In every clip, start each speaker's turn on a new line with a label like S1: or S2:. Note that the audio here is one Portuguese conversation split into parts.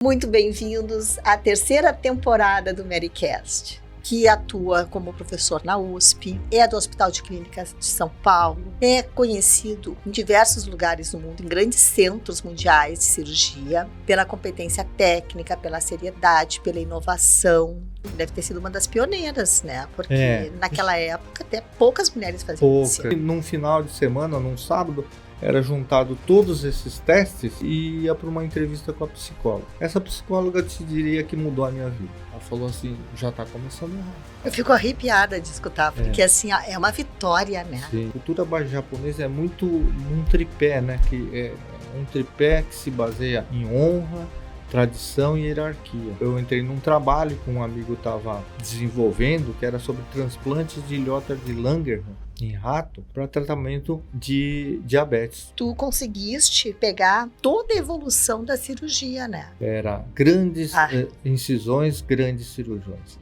S1: Muito bem-vindos à terceira temporada do Medicast, que atua como professor na USP, é do Hospital de Clínicas de São Paulo, é conhecido em diversos lugares do mundo, em grandes centros mundiais de cirurgia, pela competência técnica, pela seriedade, pela inovação. Deve ter sido uma das pioneiras, né? Porque naquela época até poucas mulheres faziam isso.
S2: Num final de semana, num sábado, era juntado todos esses testes e ia para uma entrevista com a psicóloga. Essa psicóloga te diria que mudou a minha vida. Ela falou assim, já está começando errado.
S1: Eu fico arrepiada de escutar, porque assim, é uma vitória, né?
S2: Sim. A cultura japonesa é muito um tripé, né? Que é um tripé que se baseia em honra, tradição e hierarquia. Eu entrei num trabalho que um amigo estava desenvolvendo, que era sobre transplantes de ilhota de Langerhans em rato para tratamento de diabetes.
S1: Tu conseguiste pegar toda a evolução da cirurgia, né?
S2: Era grandes incisões, grandes cirurgiões.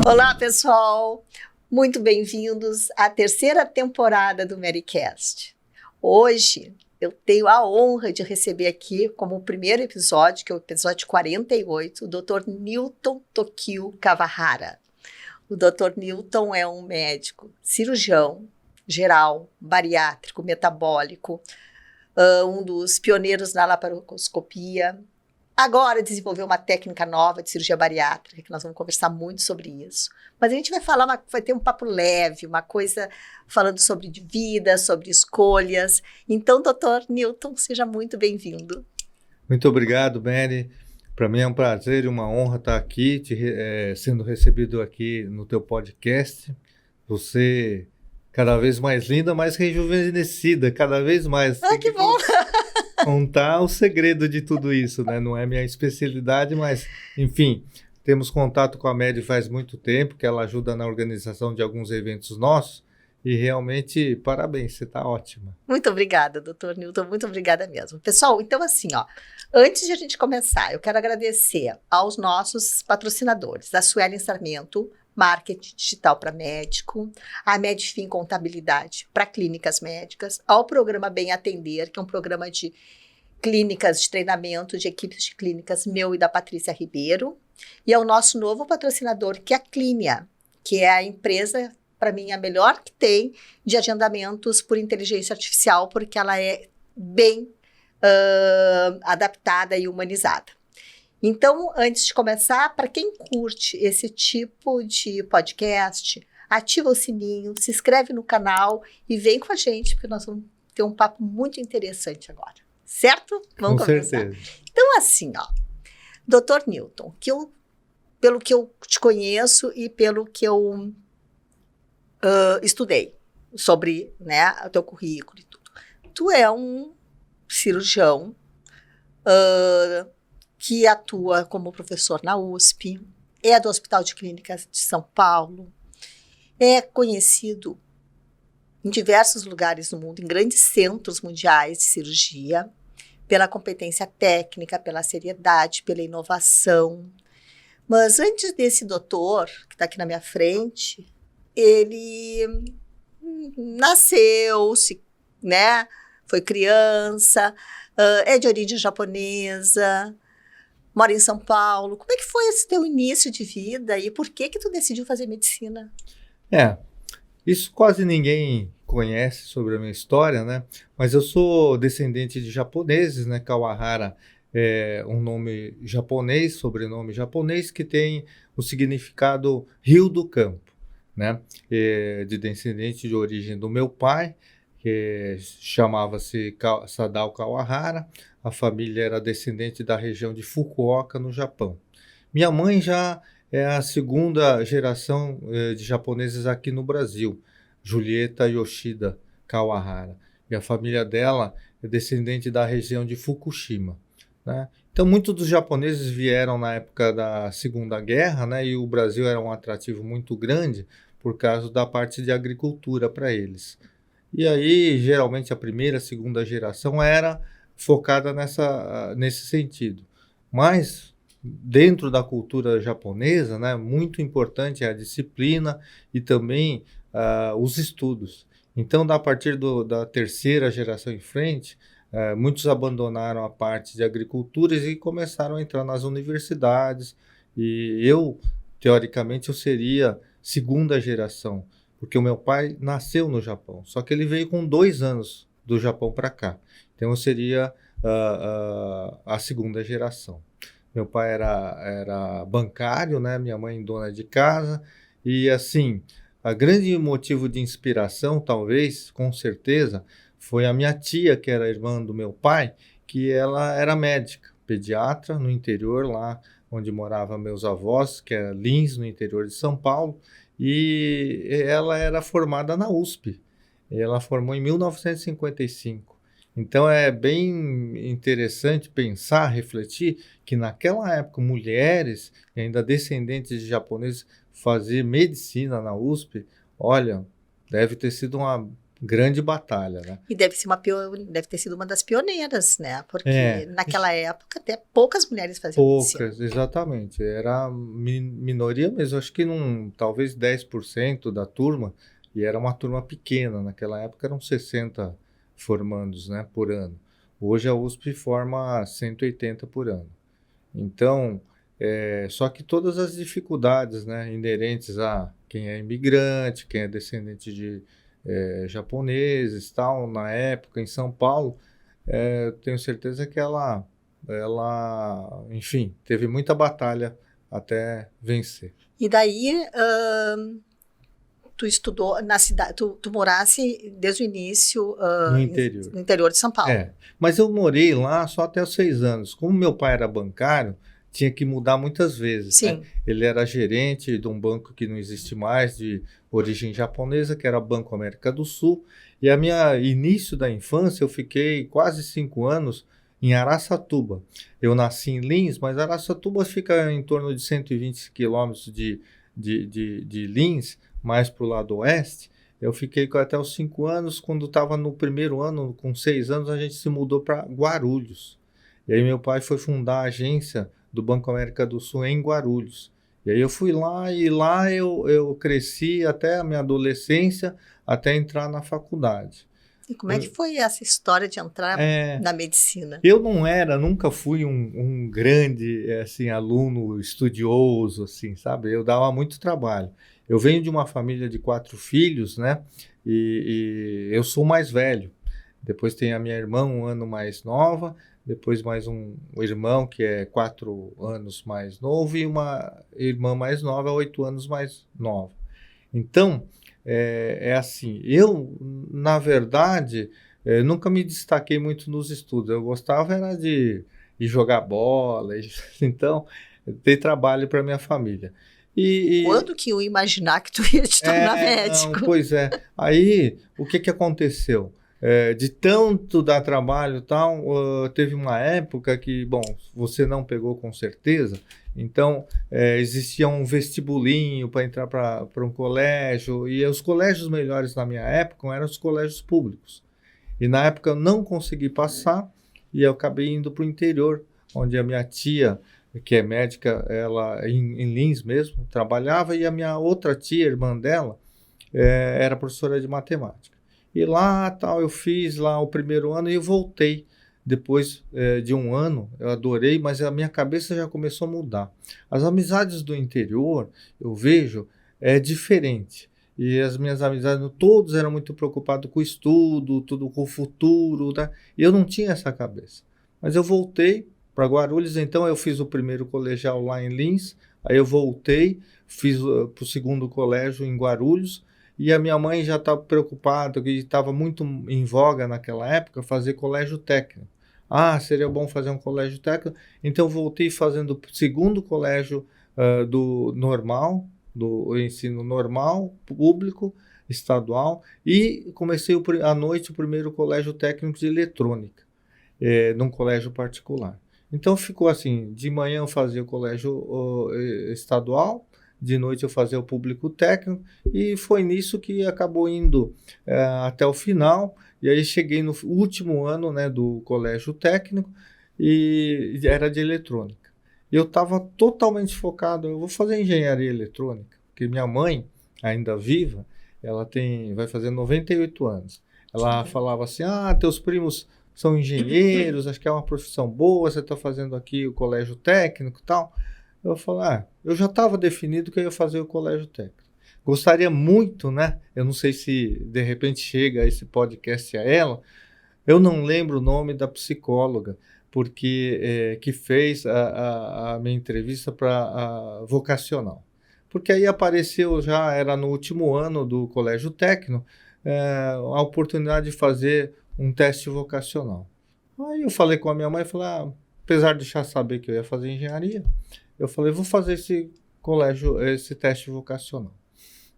S1: Olá, pessoal! Muito bem-vindos à terceira temporada do Medicast. Hoje eu tenho a honra de receber aqui, como o primeiro episódio, que é o episódio 48, o Dr. Newton Tokio Kawahara. O Dr. Newton é um médico cirurgião geral, bariátrico, metabólico, um dos pioneiros na laparoscopia. Agora desenvolveu uma técnica nova de cirurgia bariátrica, que nós vamos conversar muito sobre isso. Mas a gente vai falar, vai ter um papo leve, uma coisa falando sobre vida, sobre escolhas. Então, doutor Newton, seja muito bem-vindo.
S2: Muito obrigado, Mary. Para mim é um prazer e uma honra estar aqui, sendo recebido aqui no teu podcast. Você cada vez mais linda, mais rejuvenescida, cada vez mais.
S1: Ah, que bom!
S2: Contar o segredo de tudo isso, né? Não é minha especialidade, mas, enfim, temos contato com a Mary faz muito tempo, que ela ajuda na organização de alguns eventos nossos, e realmente, parabéns, você está ótima.
S1: Muito obrigada, doutor Newton, muito obrigada mesmo. Pessoal, então assim, antes de a gente começar, eu quero agradecer aos nossos patrocinadores, a Suelen Sarmento, Marketing Digital para Médico, a Medfin Contabilidade para Clínicas Médicas, ao programa Bem Atender, que é um programa de clínicas de treinamento de equipes de clínicas meu e da Patrícia Ribeiro, e ao nosso novo patrocinador, que é a Clínia, que é a empresa, para mim, a melhor que tem de agendamentos por inteligência artificial, porque ela é bem adaptada e humanizada. Então, antes de começar, para quem curte esse tipo de podcast, ativa o sininho, se inscreve no canal e vem com a gente, porque nós vamos ter um papo muito interessante agora. Certo? Vamos começar.
S2: Com certeza.
S1: Então, assim, Dr. Newton, pelo que eu te conheço e pelo que eu estudei sobre, né, o teu currículo e tudo. Tu é um cirurgião que atua como professor na USP, é do Hospital de Clínicas de São Paulo, é conhecido em diversos lugares do mundo, em grandes centros mundiais de cirurgia, pela competência técnica, pela seriedade, pela inovação. Mas antes desse doutor, que está aqui na minha frente, ele nasceu, né, foi criança, é de origem japonesa, mora em São Paulo. Como é que foi esse teu início de vida e por que tu decidiu fazer medicina?
S2: Isso quase ninguém conhece sobre a minha história, né? Mas eu sou descendente de japoneses, né? Kawahara é um nome japonês, sobrenome japonês, que tem o significado Rio do Campo, né? De descendente de origem do meu pai, que chamava-se Sadao Kawahara. A família era descendente da região de Fukuoka, no Japão. Minha mãe já é a segunda geração de japoneses aqui no Brasil, Julieta Yoshida Kawahara. E a família dela é descendente da região de Fukushima, né? Então, muitos dos japoneses vieram na época da Segunda Guerra, né? E o Brasil era um atrativo muito grande por causa da parte de agricultura para eles. E aí, geralmente, a primeira, a segunda geração era focada nesse sentido. Mas dentro da cultura japonesa, né, muito importante é a disciplina e também os estudos. Então, a partir da terceira geração em frente, muitos abandonaram a parte de agricultura e começaram a entrar nas universidades. E eu, teoricamente, eu seria segunda geração, porque o meu pai nasceu no Japão, só que ele veio com 2 anos do Japão para cá. Então, eu seria a segunda geração. Meu pai era bancário, né? Minha mãe dona de casa. E, assim, a grande motivo de inspiração, talvez, com certeza, foi a minha tia, que era irmã do meu pai, que ela era médica, pediatra no interior, lá onde moravam meus avós, que é Lins, no interior de São Paulo, e ela era formada na USP. Ela formou em 1955. Então é bem interessante pensar, refletir, que naquela época mulheres, ainda descendentes de japoneses, fazer medicina na USP, olha, deve ter sido uma grande batalha, né?
S1: E deve ter sido uma das pioneiras, né? Porque
S2: É,
S1: naquela época até poucas mulheres faziam medicina.
S2: poucas, exatamente. Era minoria mesmo, acho que talvez 10% da turma, e era uma turma pequena. Naquela época eram 60 formandos, né, por ano. Hoje a USP forma 180 por ano. Então, só que todas as dificuldades, né, inerentes a quem é imigrante, quem é descendente de japoneses, tal, na época em São Paulo, tenho certeza que ela, enfim, teve muita batalha até vencer.
S1: E daí, tu estudou na cidade, tu morasse desde o início
S2: No interior.
S1: no interior de São Paulo.
S2: Mas eu morei lá só até os 6 anos. Como meu pai era bancário, tinha que mudar muitas vezes.
S1: Sim.
S2: Né? Ele era gerente de um banco que não existe mais, de origem japonesa, que era o Banco América do Sul. E início da infância, eu fiquei quase 5 anos em Araçatuba. Eu nasci em Lins, mas Araçatuba fica em torno de 120 quilômetros de Lins, mais para o lado oeste. Eu fiquei até os 5 anos. Quando estava no primeiro ano, com 6 anos, a gente se mudou para Guarulhos. E aí meu pai foi fundar a agência do Banco América do Sul em Guarulhos. E aí eu fui lá, e lá eu cresci até a minha adolescência, até entrar na faculdade.
S1: E como é que foi essa história de entrar na medicina?
S2: Eu nunca fui um grande assim, aluno estudioso, assim, sabe? Eu dava muito trabalho. Eu venho de uma família de 4 filhos, né? E eu sou o mais velho. Depois tem a minha irmã, 1 ano mais nova. Depois mais um irmão que é 4 anos mais novo e uma irmã mais nova, 8 anos mais nova. Então, assim, eu, na verdade, nunca me destaquei muito nos estudos. Eu gostava era de jogar bola, então, dei trabalho para minha família.
S1: Quando que eu ia imaginar que tu ia te tornar médico?
S2: Não, pois é. Aí, o que aconteceu? De tanto dar trabalho e tal, teve uma época que, bom, você não pegou com certeza, então existia um vestibulinho para entrar para um colégio, e os colégios melhores na minha época eram os colégios públicos. E na época eu não consegui passar, e eu acabei indo para o interior, onde a minha tia, que é médica, ela em Lins mesmo, trabalhava, e a minha outra tia, irmã dela, era professora de matemática. E lá, tal, eu fiz lá o primeiro ano e eu voltei. Depois de 1 ano, eu adorei, mas a minha cabeça já começou a mudar. As amizades do interior, eu vejo, é diferente. E as minhas amizades, todos eram muito preocupados com o estudo, tudo com o futuro, tá? E eu não tinha essa cabeça. Mas eu voltei para Guarulhos, então eu fiz o primeiro colegial lá em Lins, aí eu voltei, fiz para o segundo colégio em Guarulhos. E a minha mãe já estava preocupada, que estava muito em voga naquela época, fazer colégio técnico. Seria bom fazer um colégio técnico. Então, eu voltei fazendo o segundo colégio do ensino normal, público, estadual, e comecei à noite o primeiro colégio técnico de eletrônica, num colégio particular. Então, ficou assim, de manhã eu fazia o colégio estadual, de noite eu fazia o público técnico, e foi nisso que acabou indo até o final. E aí cheguei no último ano, né, do colégio técnico, e era de eletrônica. E eu estava totalmente focado, eu vou fazer engenharia eletrônica, porque minha mãe, ainda viva, vai fazer 98 anos. Ela falava assim, teus primos são engenheiros, acho que é uma profissão boa, você está fazendo aqui o colégio técnico e tal. Eu falei, eu já estava definido que eu ia fazer o colégio técnico. Gostaria muito, né? Eu não sei se de repente chega esse podcast a ela, eu não lembro o nome da psicóloga, porque que fez a minha entrevista para vocacional. Porque aí apareceu já, era no último ano do colégio técnico, a oportunidade de fazer um teste vocacional. Aí eu falei com a minha mãe, falei, apesar de já saber que eu ia fazer engenharia, eu falei, vou fazer esse teste vocacional.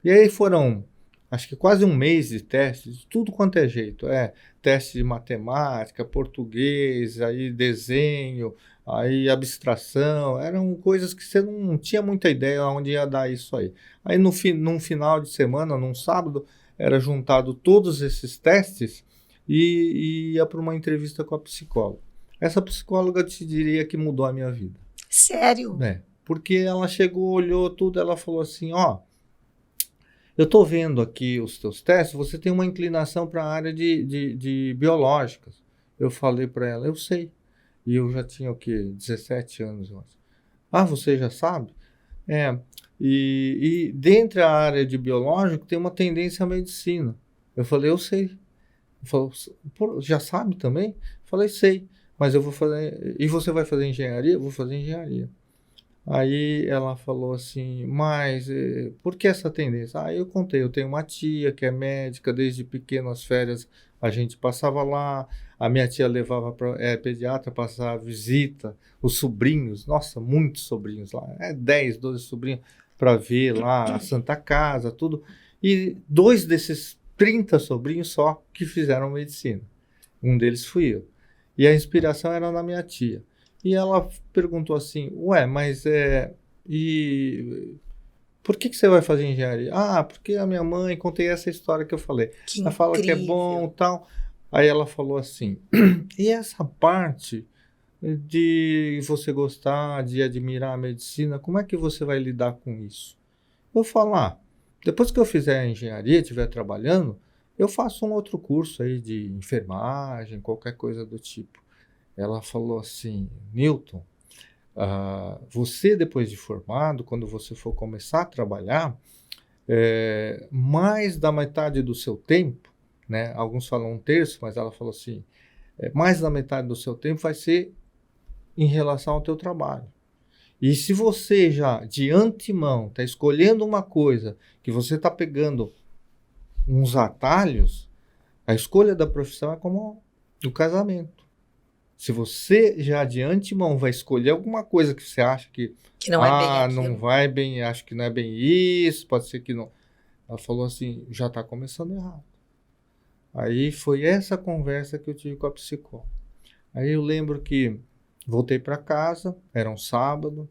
S2: E aí foram, acho que quase um mês de testes, de tudo quanto é jeito. Teste de matemática, português, aí desenho, aí abstração. Eram coisas que você não tinha muita ideia onde ia dar isso aí. Aí num final de semana, num sábado, era juntado todos esses testes e ia para uma entrevista com a psicóloga. Essa psicóloga te diria que mudou a minha vida.
S1: Sério?
S2: Porque ela chegou, olhou tudo, ela falou assim, eu estou vendo aqui os teus testes, você tem uma inclinação para a área de biológicas. Eu falei para ela, eu sei. E eu já tinha, 17 anos, eu acho. Você já sabe? E dentro da área de biológico tem uma tendência à medicina. Eu falei, eu sei. Ele falou, já sabe também? Eu falei, sei. Mas eu vou fazer... E você vai fazer engenharia? Eu vou fazer engenharia. Aí ela falou assim, mas por que essa tendência? Eu contei, eu tenho uma tia que é médica, desde pequeno as férias a gente passava lá, a minha tia levava para pediatra, passava visita, os sobrinhos, nossa, muitos sobrinhos lá, 10, 12 sobrinhos, para ver lá a Santa Casa, tudo. E 2 desses 30 sobrinhos só que fizeram medicina. Um deles fui eu. E a inspiração era na minha tia. E ela perguntou assim, mas e por que você vai fazer engenharia? Porque a minha mãe, contei essa história que eu falei. Ela fala que é bom e tal. Aí ela falou assim, e essa parte de você gostar, de admirar a medicina, como é que você vai lidar com isso? Eu falo, depois que eu fizer a engenharia, estiver trabalhando, eu faço um outro curso aí de enfermagem, qualquer coisa do tipo. Ela falou assim, Newton, você depois de formado, quando você for começar a trabalhar, mais da metade do seu tempo, né? Alguns falam 1/3, mas ela falou assim, mais da metade do seu tempo vai ser em relação ao teu trabalho. E se você já, de antemão, está escolhendo uma coisa, que você está pegando uns atalhos, a escolha da profissão é como o casamento. Se você já de antemão vai escolher alguma coisa que você acha que
S1: não é bem aquilo.
S2: Não vai bem, acho que não é bem isso, pode ser que não. Ela falou assim, já está começando errado. Aí foi essa conversa que eu tive com a psicóloga. Aí eu lembro que voltei para casa, era um sábado,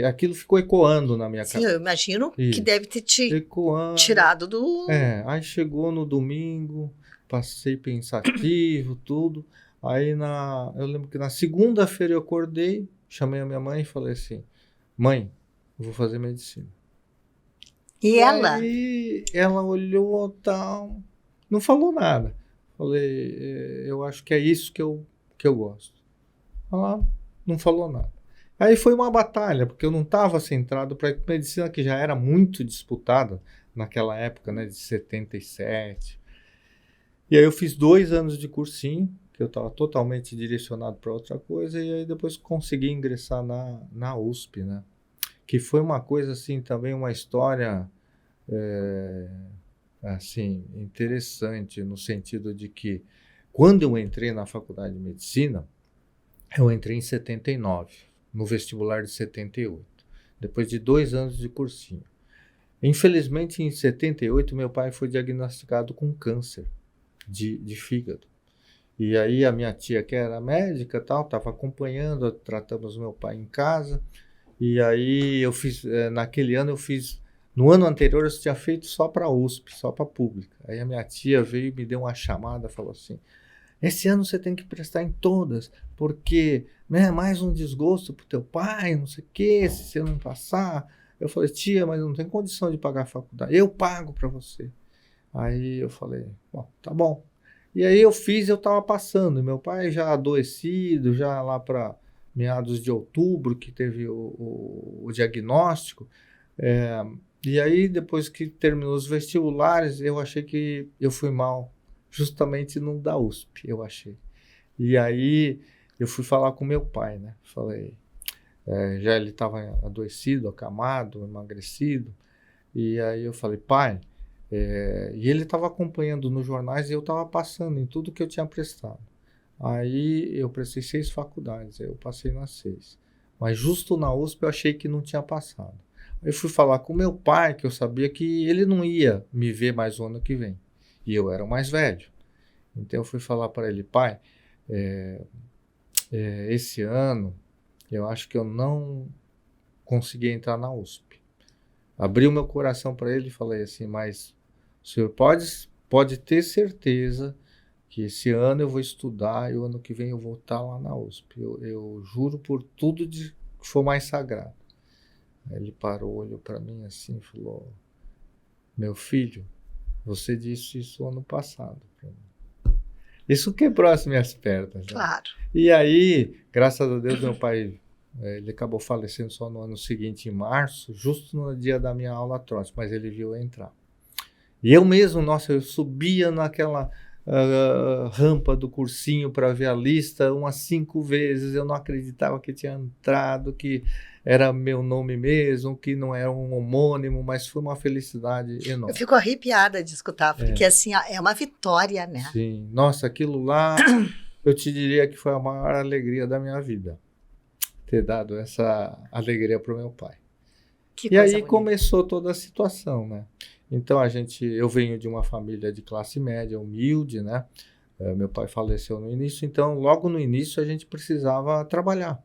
S2: aquilo ficou ecoando na minha cabeça.
S1: Sim, eu imagino que deve ter te tirado do...
S2: Aí chegou no domingo, passei pensativo, tudo. Aí eu lembro que na segunda-feira eu acordei, chamei a minha mãe e falei assim, mãe, eu vou fazer medicina.
S1: E ela?
S2: Aí ela olhou tal, não falou nada. Falei, eu acho que é isso que eu gosto. Ela não falou nada. Aí foi uma batalha, porque eu não estava centrado para medicina, que já era muito disputada naquela época, né, de 77. E aí eu fiz 2 anos de cursinho, que eu estava totalmente direcionado para outra coisa, e aí depois consegui ingressar na USP, né? Que foi uma coisa assim, também uma história assim, interessante, no sentido de que quando eu entrei na faculdade de medicina, eu entrei em 79, no vestibular de 78, depois de 2 anos de cursinho. Infelizmente, em 78, meu pai foi diagnosticado com câncer de fígado. E aí a minha tia, que era médica, estava acompanhando, tratamos meu pai em casa. E aí eu fiz, naquele ano eu fiz, no ano anterior eu tinha feito só para a USP, só para a pública. Aí a minha tia veio e me deu uma chamada, falou assim, esse ano você tem que prestar em todas, porque, né, mais um desgosto pro teu pai, não sei o quê, se você não passar. Eu falei, tia, mas eu não tenho condição de pagar a faculdade. Eu pago para você. Aí eu falei, bom, tá bom. E aí eu fiz, eu estava passando. Meu pai já adoecido, já lá para meados de outubro, que teve o diagnóstico. É, e aí, depois que terminou os vestibulares, eu achei que eu fui mal, justamente no da USP, eu achei. E aí eu fui falar com meu pai, né? Falei, já ele estava adoecido, acamado, emagrecido. E aí eu falei, pai, e ele estava acompanhando nos jornais e eu estava passando em tudo que eu tinha prestado. Aí eu prestei 6 faculdades, aí eu passei nas 6. Mas justo na USP eu achei que não tinha passado. Aí eu fui falar com meu pai, que eu sabia que ele não ia me ver mais o ano que vem. E eu era o mais velho. Então eu fui falar para ele, pai, esse ano eu acho que eu não consegui entrar na USP. Abri o meu coração para ele e falei assim, mas o senhor pode ter certeza que esse ano eu vou estudar e o ano que vem eu vou estar lá na USP. Eu juro por tudo que for mais sagrado. Aí ele parou, olhou para mim assim e falou, meu filho, você disse isso ano passado para mim. Isso quebrou as minhas pernas. Né?
S1: Claro.
S2: E aí, graças a Deus, meu pai, ele acabou falecendo só no ano seguinte, em março, justo no dia da minha aula trote, mas ele viu eu entrar. E eu mesmo, nossa, eu subia naquela rampa do cursinho para ver a lista umas 5 vezes, eu não acreditava que tinha entrado, que era meu nome mesmo, que não era um homônimo, mas foi uma felicidade enorme.
S1: Eu fico arrepiada de escutar, porque assim, é uma vitória, né?
S2: Sim, nossa, aquilo lá, eu te diria que foi a maior alegria da minha vida, ter dado essa alegria para o meu pai.
S1: Que
S2: e
S1: coisa
S2: aí
S1: bonita.
S2: começou toda a situação, né? Então eu venho de uma família de classe média, humilde, né? Meu pai faleceu no início, então logo no início a gente precisava trabalhar.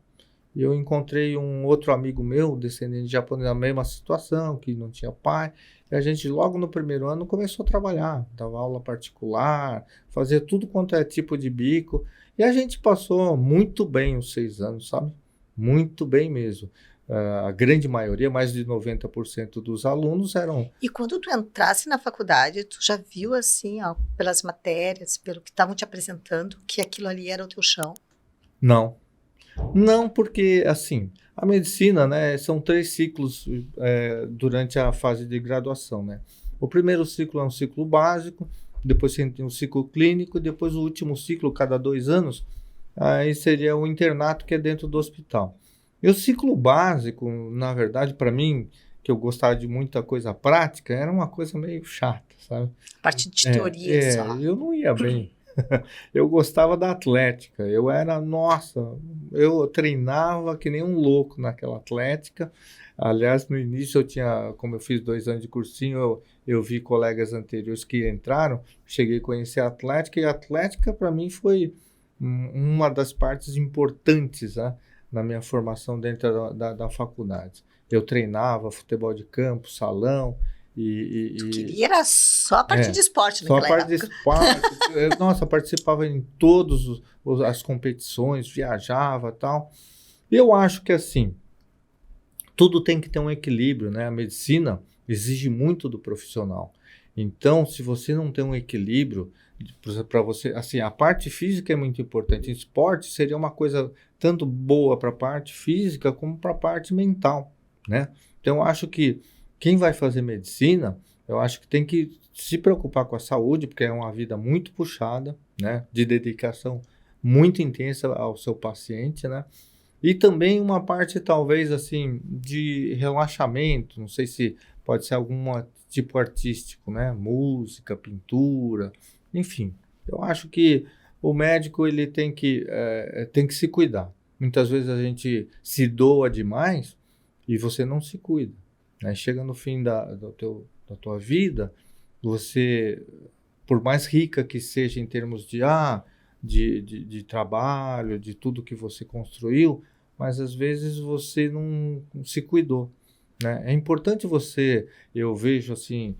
S2: E eu encontrei um outro amigo meu, descendente de japonês, na mesma situação, que não tinha pai. E a gente logo no primeiro ano começou a trabalhar, dava aula particular, fazia tudo quanto é tipo de bico. E a gente passou muito bem os 6 anos, sabe? Muito bem mesmo. A grande maioria, mais de 90% dos alunos eram...
S1: E quando tu entrasse na faculdade, tu já viu assim, ó, pelas matérias, pelo que estavam te apresentando, que aquilo ali era o teu chão?
S2: Não. Não, porque, assim, a medicina, né, são 3 ciclos durante a fase de graduação, né? O primeiro ciclo é um ciclo básico, depois você tem um ciclo clínico, e depois o último ciclo, cada 2 anos, aí seria o internato, que é dentro do hospital. E o ciclo básico, na verdade, para mim, que eu gostava de muita coisa prática, era uma coisa meio chata, sabe?
S1: A parte de teoria só.
S2: Eu não ia bem. Eu gostava da atlética. Eu treinava que nem um louco naquela atlética. Aliás, no início como eu fiz 2 anos de cursinho, eu vi colegas anteriores que entraram, cheguei a conhecer a atlética, e a atlética para mim foi uma das partes importantes, né, na minha formação dentro da faculdade. Eu treinava futebol de campo, salão,
S1: Tu queria era só a parte de esporte
S2: só a
S1: naquela
S2: parte de
S1: época.
S2: esporte. Nossa, participava em todas as competições, viajava e tal. E eu acho que, assim, tudo tem que ter um equilíbrio, né? A medicina exige muito do profissional. Então, se você não tem um equilíbrio, para você, assim, a parte física é muito importante. Esporte seria uma coisa tanto boa para a parte física como para a parte mental, né? Então, eu acho que quem vai fazer medicina, eu acho que tem que se preocupar com a saúde, porque é uma vida muito puxada, né? De dedicação muito intensa ao seu paciente, né? E também uma parte, talvez, assim, de relaxamento, não sei se pode ser algum tipo artístico, né? Música, pintura, enfim. Eu acho que o médico, ele tem que se cuidar. Muitas vezes a gente se doa demais e você não se cuida, né? Chega no fim da tua vida, você, por mais rica que seja em termos de trabalho, de tudo que você construiu, mas às vezes você não se cuidou, né? É importante você, eu vejo assim,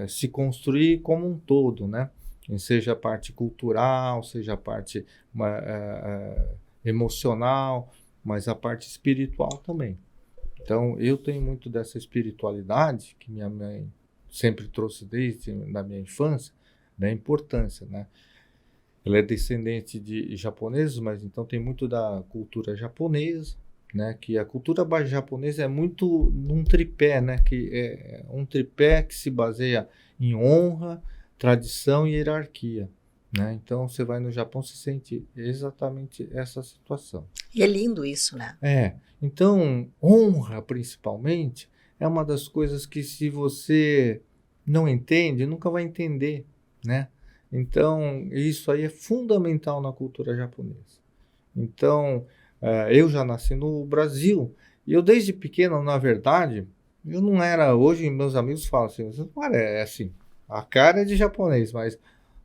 S2: se construir como um todo, né? seja a parte cultural, seja a parte emocional, mas a parte espiritual também. Então, eu tenho muito dessa espiritualidade que minha mãe sempre trouxe desde a minha infância, da importância, né? Ela é descendente de japoneses, mas então tem muito da cultura japonesa, né? Que a cultura japonesa é muito num tripé, né? Que é um tripé que se baseia em honra, tradição e hierarquia, né? Então, você vai no Japão, você sente exatamente essa situação.
S1: E é lindo isso, né?
S2: Então, honra, principalmente, é uma das coisas que, se você não entende, nunca vai entender, né? Então, isso aí é fundamental na cultura japonesa. Então, eu já nasci no Brasil, e eu desde pequeno, na verdade, eu não era... Hoje, meus amigos falam assim, você não parece, assim, a cara é de japonês, mas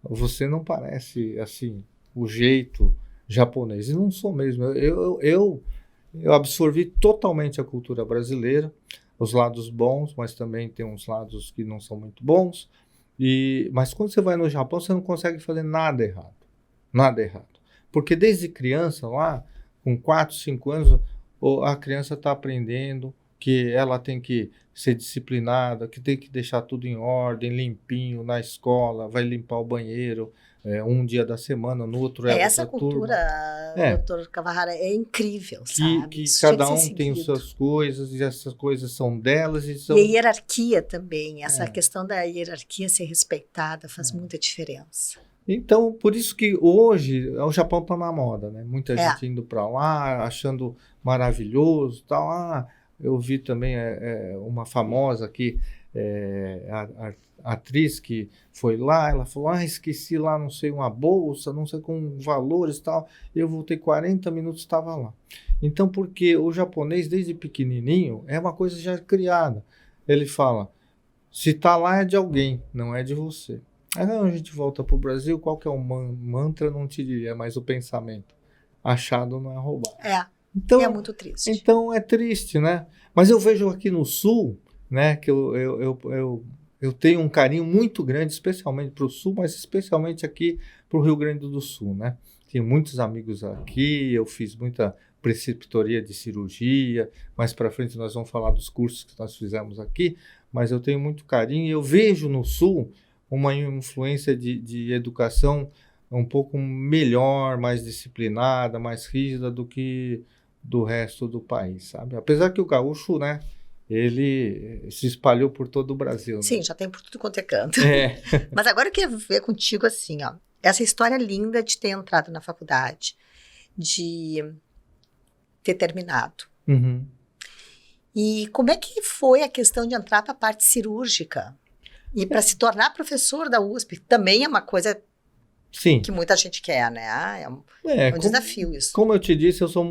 S2: você não parece, assim, o jeito japonês. E não sou mesmo. Eu absorvi totalmente a cultura brasileira, os lados bons, mas também tem uns lados que não são muito bons. Mas quando você vai no Japão, você não consegue fazer nada errado. Nada errado. Porque desde criança, lá, com 4, 5 anos, a criança está aprendendo que ela tem que ser disciplinada, que tem que deixar tudo em ordem, limpinho na escola, vai limpar o banheiro um dia da semana, no outro
S1: Essa
S2: outra
S1: cultura,
S2: turma.
S1: doutor Kawahara, é incrível, sabe?
S2: Que
S1: Isso
S2: cada
S1: tinha que ser
S2: um tem as
S1: seguido.
S2: suas coisas, e essas coisas são delas.
S1: E a hierarquia também, essa
S2: É.
S1: questão da hierarquia ser respeitada faz muita diferença.
S2: Então, por isso que hoje o Japão está na moda, né? Muita gente indo para lá, achando maravilhoso, tal. Eu vi também uma famosa aqui, a atriz que foi lá, ela falou, esqueci lá, não sei, uma bolsa, não sei, com valores e tal. Eu voltei 40 minutos, estava lá. Então, porque o japonês, desde pequenininho, é uma coisa já criada. Ele fala, se está lá é de alguém, não é de você. Aí a gente volta para o Brasil, qual que é o mantra? Não te diria, mas o pensamento. Achado não é roubado. Então,
S1: é muito triste.
S2: Então é triste, né? Mas eu vejo aqui no Sul, né, que eu tenho um carinho muito grande, especialmente para o Sul, mas especialmente aqui para o Rio Grande do Sul, né? Tenho muitos amigos aqui, eu fiz muita preceptoria de cirurgia, mais para frente nós vamos falar dos cursos que nós fizemos aqui, mas eu tenho muito carinho e eu vejo no Sul uma influência de educação um pouco melhor, mais disciplinada, mais rígida do que do resto do país, sabe? Apesar que o gaúcho, né, ele se espalhou por todo o Brasil.
S1: Sim,
S2: né?
S1: já tem por tudo quanto é canto. Mas agora eu queria ver contigo assim, ó, essa história linda de ter entrado na faculdade, de ter terminado.
S2: Uhum.
S1: E como é que foi a questão de entrar para a parte cirúrgica? E para se tornar professor da USP, também é uma coisa
S2: Sim.
S1: que muita gente quer, né? É um desafio isso.
S2: Como eu te disse, eu sou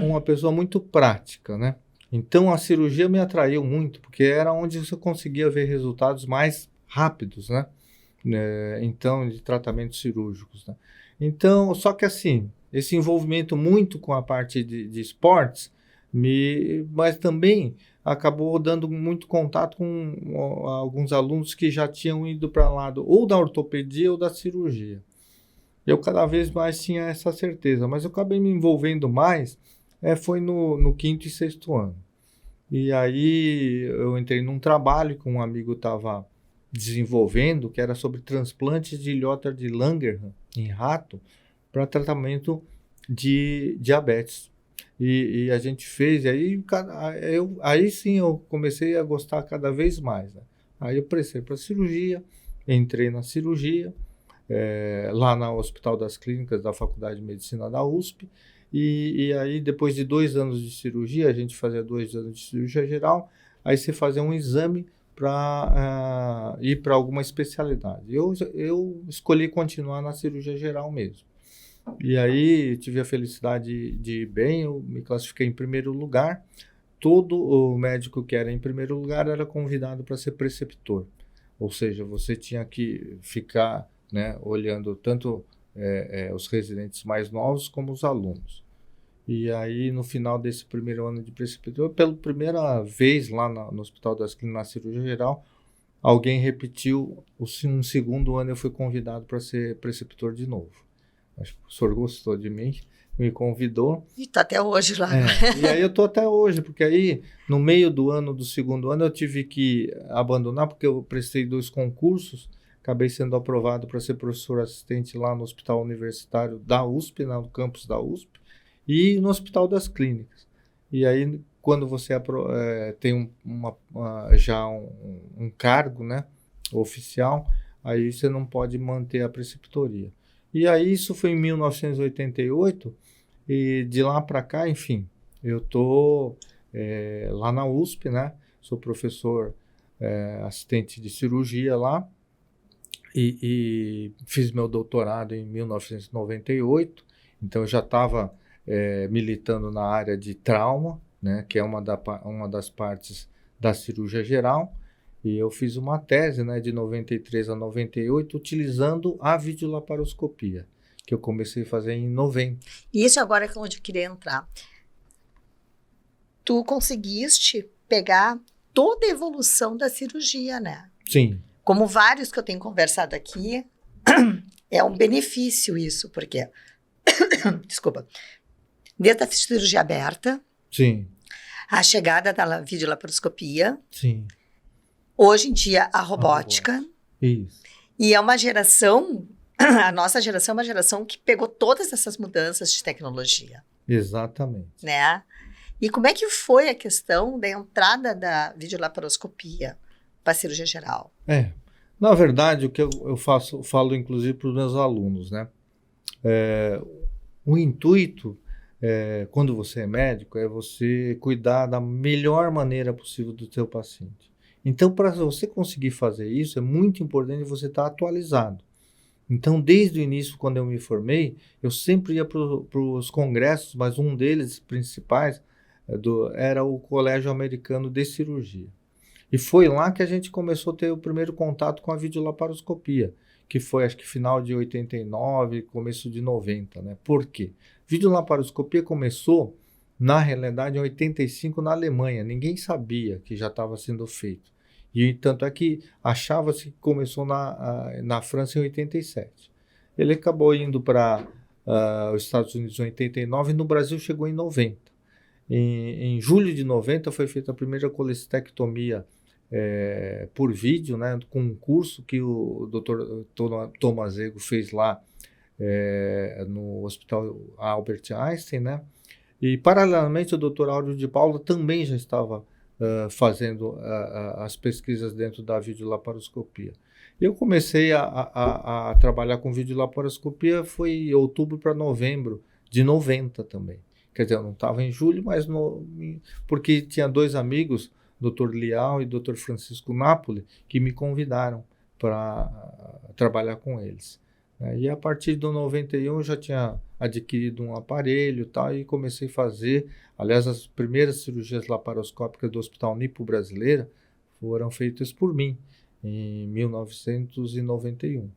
S2: uma pessoa muito prática, né? Então a cirurgia me atraiu muito, porque era onde você conseguia ver resultados mais rápidos, né? Então, de tratamentos cirúrgicos, né? Então, só que assim, esse envolvimento muito com a parte de esportes, mas também acabou dando muito contato com alguns alunos que já tinham ido para lá ou da ortopedia ou da cirurgia. Eu cada vez mais tinha essa certeza, mas eu acabei me envolvendo mais, foi no 5º e 6º ano. E aí eu entrei num trabalho que um amigo estava desenvolvendo, que era sobre transplantes de ilhota de Langerhans em rato para tratamento de diabetes. E a gente fez, e aí sim eu comecei a gostar cada vez mais. Né? Aí eu prestei para cirurgia, entrei na cirurgia, lá no Hospital das Clínicas da Faculdade de Medicina da USP, e aí depois de 2 anos de cirurgia, a gente fazia 2 anos de cirurgia geral, aí você fazia um exame para ir para alguma especialidade. Eu escolhi continuar na cirurgia geral mesmo. E aí tive a felicidade de ir bem, eu me classifiquei em primeiro lugar. Todo o médico que era em primeiro lugar era convidado para ser preceptor. Ou seja, você tinha que ficar, né, olhando tanto os residentes mais novos como os alunos. E aí, no final desse primeiro ano de preceptor, pela primeira vez lá no Hospital das Clínicas, na cirurgia geral, alguém repetiu, um segundo ano eu fui convidado para ser preceptor de novo. Acho que o professor gostou de mim, me convidou.
S1: E está até hoje lá.
S2: E aí eu estou até hoje, porque aí no meio do ano, do segundo ano, eu tive que abandonar, porque eu prestei 2 concursos, acabei sendo aprovado para ser professor assistente lá no Hospital Universitário da USP, no campus da USP, e no Hospital das Clínicas. E aí, quando você tem já um cargo, né, oficial, aí você não pode manter a preceptoria. E aí isso foi em 1988, e de lá para cá, enfim, eu estou lá na USP, né, sou professor assistente de cirurgia lá, e fiz meu doutorado em 1998, então eu já estava militando na área de trauma, né, que é uma das partes da cirurgia geral, e eu fiz uma tese, né, de 93 a 98 utilizando a videolaparoscopia, que eu comecei a fazer em 90.
S1: Isso agora é onde eu queria entrar. Tu conseguiste pegar toda a evolução da cirurgia, né?
S2: Sim.
S1: Como vários que eu tenho conversado aqui, é um benefício isso, porque, desculpa, desde a cirurgia aberta,
S2: Sim.
S1: a chegada da videolaparoscopia,
S2: Sim.
S1: hoje em dia a robótica,
S2: Isso.
S1: e é uma geração, a nossa geração é uma geração que pegou todas essas mudanças de tecnologia.
S2: Exatamente.
S1: Né? E como é que foi a questão da entrada da videolaparoscopia para a cirurgia geral?
S2: Na verdade, o que eu falo inclusive para os meus alunos, né? O intuito, quando você é médico, é você cuidar da melhor maneira possível do seu paciente. Então, para você conseguir fazer isso, é muito importante você estar atualizado. Então, desde o início, quando eu me formei, eu sempre ia para os congressos, mas um deles principais era o Colégio Americano de Cirurgia. E foi lá que a gente começou a ter o primeiro contato com a videolaparoscopia, que foi, acho que, final de 89, começo de 90, né? Por quê? Videolaparoscopia começou, na realidade, em 85 na Alemanha. Ninguém sabia que já estava sendo feito. E tanto é que achava-se que começou na França em 87. Ele acabou indo para os Estados Unidos em 89 e no Brasil chegou em 90. Em julho de 90 foi feita a primeira colestectomia por vídeo, né, com um curso que o Dr. Tomazego fez lá no Hospital Albert Einstein, né? E paralelamente o Dr. Áureo de Paula também já estava fazendo as pesquisas dentro da videolaparoscopia. Eu comecei a trabalhar com videolaparoscopia foi em outubro para novembro de 90 também. Quer dizer, eu não estava em julho, mas porque tinha 2 amigos, Dr. Lial e Dr. Francisco Napoli, que me convidaram para trabalhar com eles. E a partir do 91 eu já tinha adquirido um aparelho e comecei a fazer. Aliás, as primeiras cirurgias laparoscópicas do Hospital Nipo Brasileira foram feitas por mim, em 1991.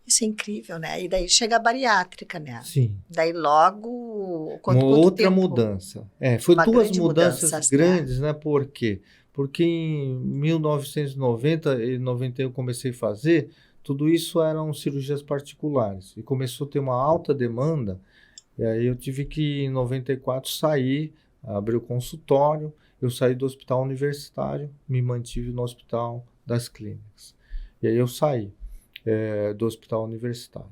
S1: Isso é incrível, né? E daí chega a bariátrica, né?
S2: Sim.
S1: Daí logo...
S2: Uma outra mudança. Foi 2 mudanças grandes, né? Por quê? Porque em 1990 e 91 eu comecei a fazer, tudo isso eram cirurgias particulares. E começou a ter uma alta demanda, e aí eu tive que, em 94, sair, abrir o consultório, eu saí do hospital universitário, me mantive no Hospital das Clínicas. E aí eu saí do hospital universitário.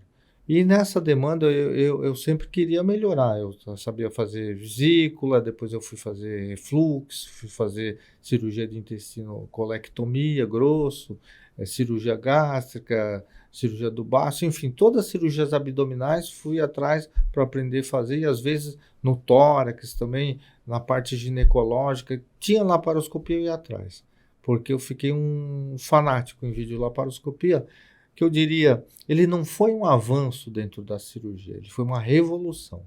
S2: E nessa demanda eu sempre queria melhorar. Eu sabia fazer vesícula, depois eu fui fazer refluxo, fui fazer cirurgia de intestino, colectomia, grosso, cirurgia gástrica, cirurgia do baço, enfim, todas as cirurgias abdominais fui atrás para aprender a fazer, e às vezes no tórax também, na parte ginecológica, tinha laparoscopia, eu ia atrás, porque eu fiquei um fanático em videolaparoscopia, que eu diria, ele não foi um avanço dentro da cirurgia, ele foi uma revolução.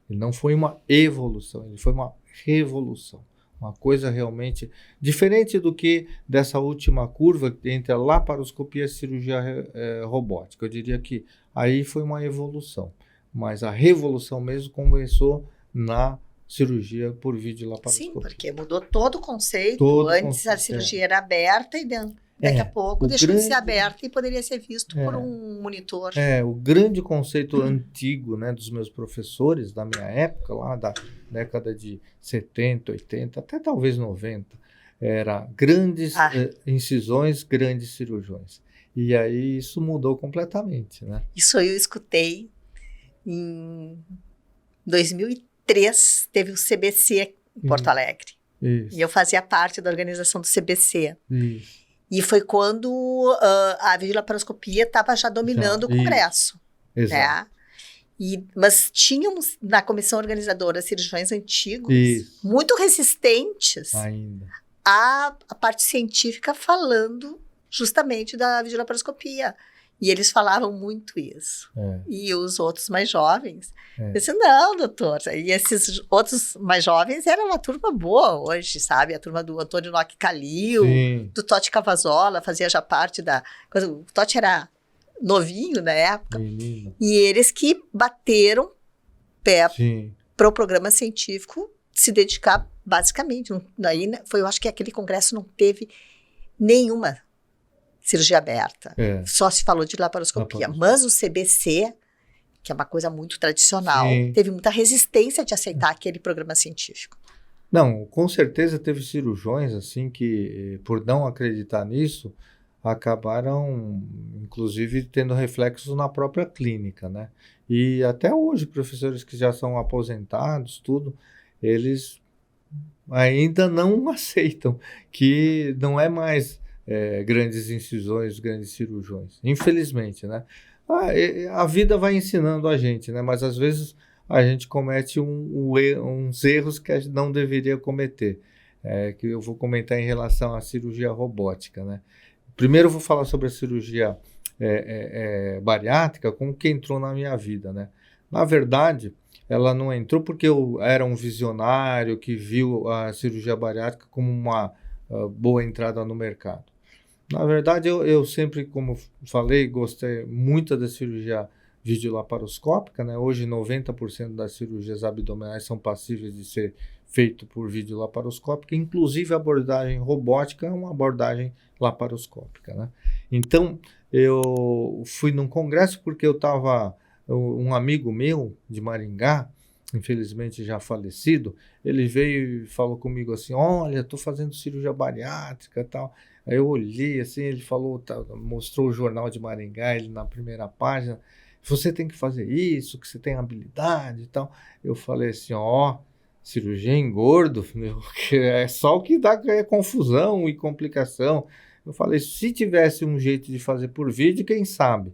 S2: Ele não foi uma evolução, ele foi uma revolução. Uma coisa realmente diferente do que dessa última curva entre a laparoscopia e a cirurgia robótica. Eu diria que aí foi uma evolução, mas a revolução mesmo começou na cirurgia por videolaparoscopia.
S1: Sim, porque mudou todo o conceito. Antes a cirurgia era aberta e dentro. Daqui a pouco deixou de ser
S2: grande-
S1: aberta e poderia ser visto por um monitor.
S2: o grande conceito antigo, né, dos meus professores da minha época, lá da década de 70, 80, até talvez 90, era grandes incisões, grandes cirurgiões. E aí isso mudou completamente, né?
S1: Isso eu escutei em 2003, teve o CBC em Porto Alegre.
S2: Isso.
S1: E eu fazia parte da organização do CBC.
S2: Isso.
S1: E foi quando a videolaparoscopia estava já dominando o Congresso.
S2: Exato.
S1: Né? Mas tínhamos na comissão organizadora cirurgiões antigos,
S2: Isso.
S1: muito resistentes
S2: Ainda.
S1: à parte científica falando justamente da videolaparoscopia. E eles falavam muito isso. E os outros mais jovens, eu disse, não, doutor. E esses outros mais jovens eram uma turma boa hoje, sabe? A turma do Antônio Nock Calil, do Totti Cavazola, fazia já parte da... O Totti era novinho na época.
S2: Menino.
S1: E eles que bateram pé
S2: Sim.
S1: para o programa científico se dedicar basicamente. Aí, eu acho que aquele congresso não teve nenhuma cirurgia aberta. Só se falou de laparoscopia. Mas o CBC, que é uma coisa muito tradicional, teve muita resistência de aceitar aquele programa científico.
S2: Não, com certeza teve cirurgiões assim que, por não acreditar nisso, acabaram, inclusive, tendo reflexos na própria clínica, né? E até hoje, professores que já são aposentados, tudo, eles ainda não aceitam que não é mais grandes incisões, grandes cirurgiões. Infelizmente, né? A vida vai ensinando a gente, né? Mas às vezes a gente comete uns erros que a gente não deveria cometer. Que eu vou comentar em relação à cirurgia robótica, né? Primeiro eu vou falar sobre a cirurgia bariátrica, como que entrou na minha vida, né? Na verdade, ela não entrou porque eu era um visionário que viu a cirurgia bariátrica como uma boa entrada no mercado. Na verdade, eu sempre, como falei, gostei muito da cirurgia videolaparoscópica, né? Hoje, 90% das cirurgias abdominais são passíveis de ser feito por videolaparoscópica, inclusive a abordagem robótica é uma abordagem laparoscópica, né? Então, eu fui num congresso porque um amigo meu de Maringá, infelizmente já falecido, ele veio e falou comigo assim, olha, estou fazendo cirurgia bariátrica e tal. Aí eu olhei assim, ele falou, mostrou o jornal de Maringá, ele na primeira página, você tem que fazer isso, que você tem habilidade e tal. Eu falei assim, cirurgia em gordo, é só o que dá confusão e complicação. Eu falei, se tivesse um jeito de fazer por vídeo, quem sabe?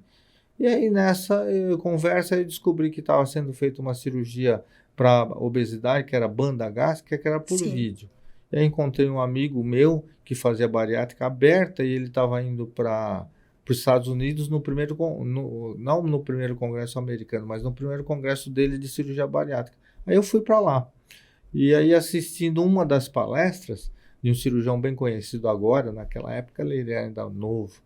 S2: E aí nessa conversa eu descobri que estava sendo feita uma cirurgia para obesidade, que era banda gástrica, que era por vídeo. E aí encontrei um amigo meu que fazia bariátrica aberta e ele estava indo para os Estados Unidos não no primeiro congresso americano, mas no primeiro congresso dele de cirurgia bariátrica. Aí eu fui para lá. E aí assistindo uma das palestras de um cirurgião bem conhecido agora, naquela época ele era ainda novo,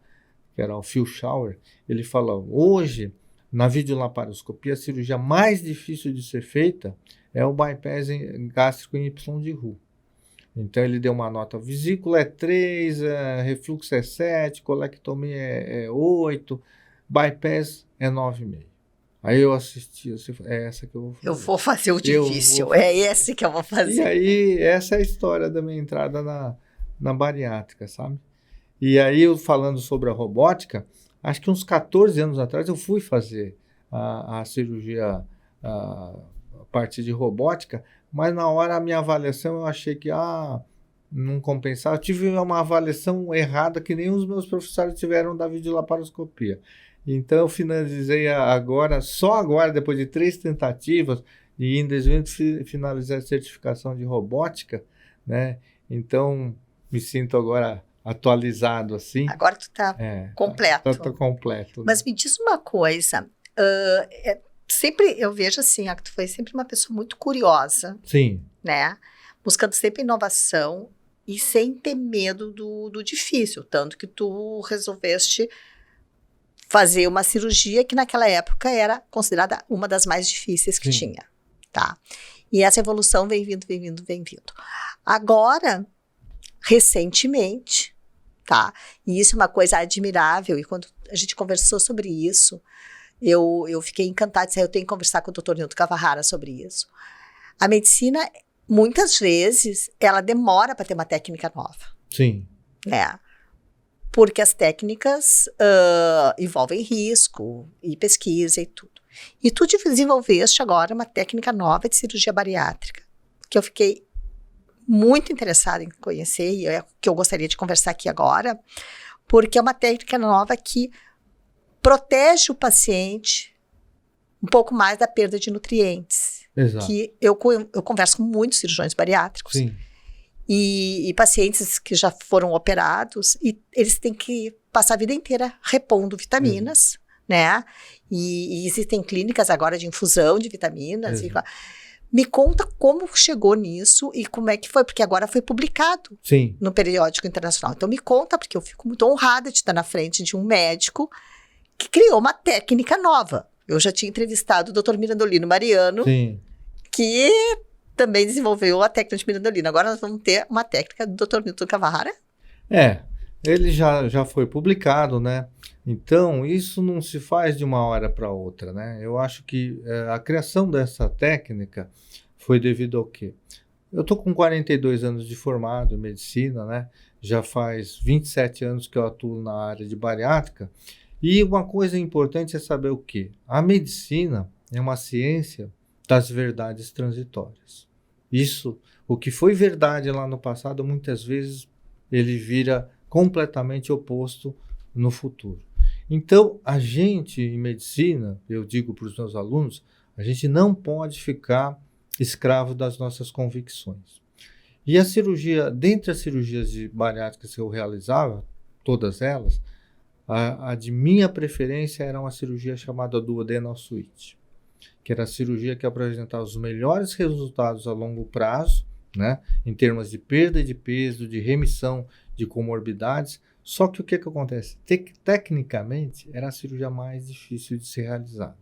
S2: que era o Phil Schauer, ele falou, hoje, na videolaparoscopia, a cirurgia mais difícil de ser feita é o bypass gástrico em Y de Roux. Então, ele deu uma nota, vesícula é 3, refluxo é 7, colectomia é 8, bypass é 9,5. Aí eu assisti, é essa que eu vou fazer.
S1: Eu vou fazer o difícil, é esse que eu vou fazer.
S2: E aí, essa é a história da minha entrada na bariátrica, sabe? E aí, eu falando sobre a robótica, acho que uns 14 anos atrás eu fui fazer a cirurgia, a parte de robótica, mas na hora a minha avaliação eu achei que não compensava. Eu tive uma avaliação errada que nem os meus professores tiveram da videolaparoscopia. Então eu finalizei só agora, depois de 3 tentativas, e em dezembro finalizei a certificação de robótica, né? Então me sinto agora atualizado assim.
S1: Agora tu tá completo.
S2: Tá completo.
S1: Mas me diz uma coisa, sempre eu vejo assim, que tu foi sempre uma pessoa muito curiosa.
S2: Sim.
S1: Né? Buscando sempre inovação e sem ter medo do difícil, tanto que tu resolveste fazer uma cirurgia que naquela época era considerada uma das mais difíceis que tinha, tá? E essa evolução vem vindo. Agora, recentemente, tá? E isso é uma coisa admirável, e quando a gente conversou sobre isso, eu fiquei encantada, disse, eu tenho que conversar com o Dr. Nilton Kawahara sobre isso. A medicina, muitas vezes, ela demora para ter uma técnica nova.
S2: Sim.
S1: Né? Porque as técnicas envolvem risco e pesquisa e tudo. E tu desenvolveste agora uma técnica nova de cirurgia bariátrica, que eu fiquei muito interessada em conhecer e que eu gostaria de conversar aqui agora, porque é uma técnica nova que protege o paciente um pouco mais da perda de nutrientes.
S2: Exato.
S1: Que eu converso com muitos cirurgiões bariátricos.
S2: Sim.
S1: E pacientes que já foram operados, e eles têm que passar a vida inteira repondo vitaminas, né? E existem clínicas agora de infusão de vitaminas. Me conta como chegou nisso e como é que foi, porque agora foi publicado no periódico internacional. Então me conta, porque eu fico muito honrada de estar na frente de um médico que criou uma técnica nova. Eu já tinha entrevistado o Dr. Mirandolino Mariano, que também desenvolveu a técnica de Mirandolino. Agora nós vamos ter uma técnica do Dr. Nilton Kawahara.
S2: Ele já foi publicado, né? Então, isso não se faz de uma hora para outra, né? Eu acho que a criação dessa técnica foi devido ao quê? Eu tô com 42 anos de formado em medicina, né? Já faz 27 anos que eu atuo na área de bariátrica. E uma coisa importante é saber o quê? A medicina é uma ciência das verdades transitórias. Isso, o que foi verdade lá no passado, muitas vezes ele vira completamente oposto no futuro. Então, a gente em medicina, eu digo para os meus alunos, a gente não pode ficar escravo das nossas convicções. E a cirurgia, dentre as cirurgias de bariátricas que eu realizava, todas elas, a de minha preferência era uma cirurgia chamada duodenal switch, que era a cirurgia que apresentava os melhores resultados a longo prazo, né, em termos de perda de peso, de remissão de comorbidades. Só que o que acontece? Tecnicamente, era a cirurgia mais difícil de ser realizada.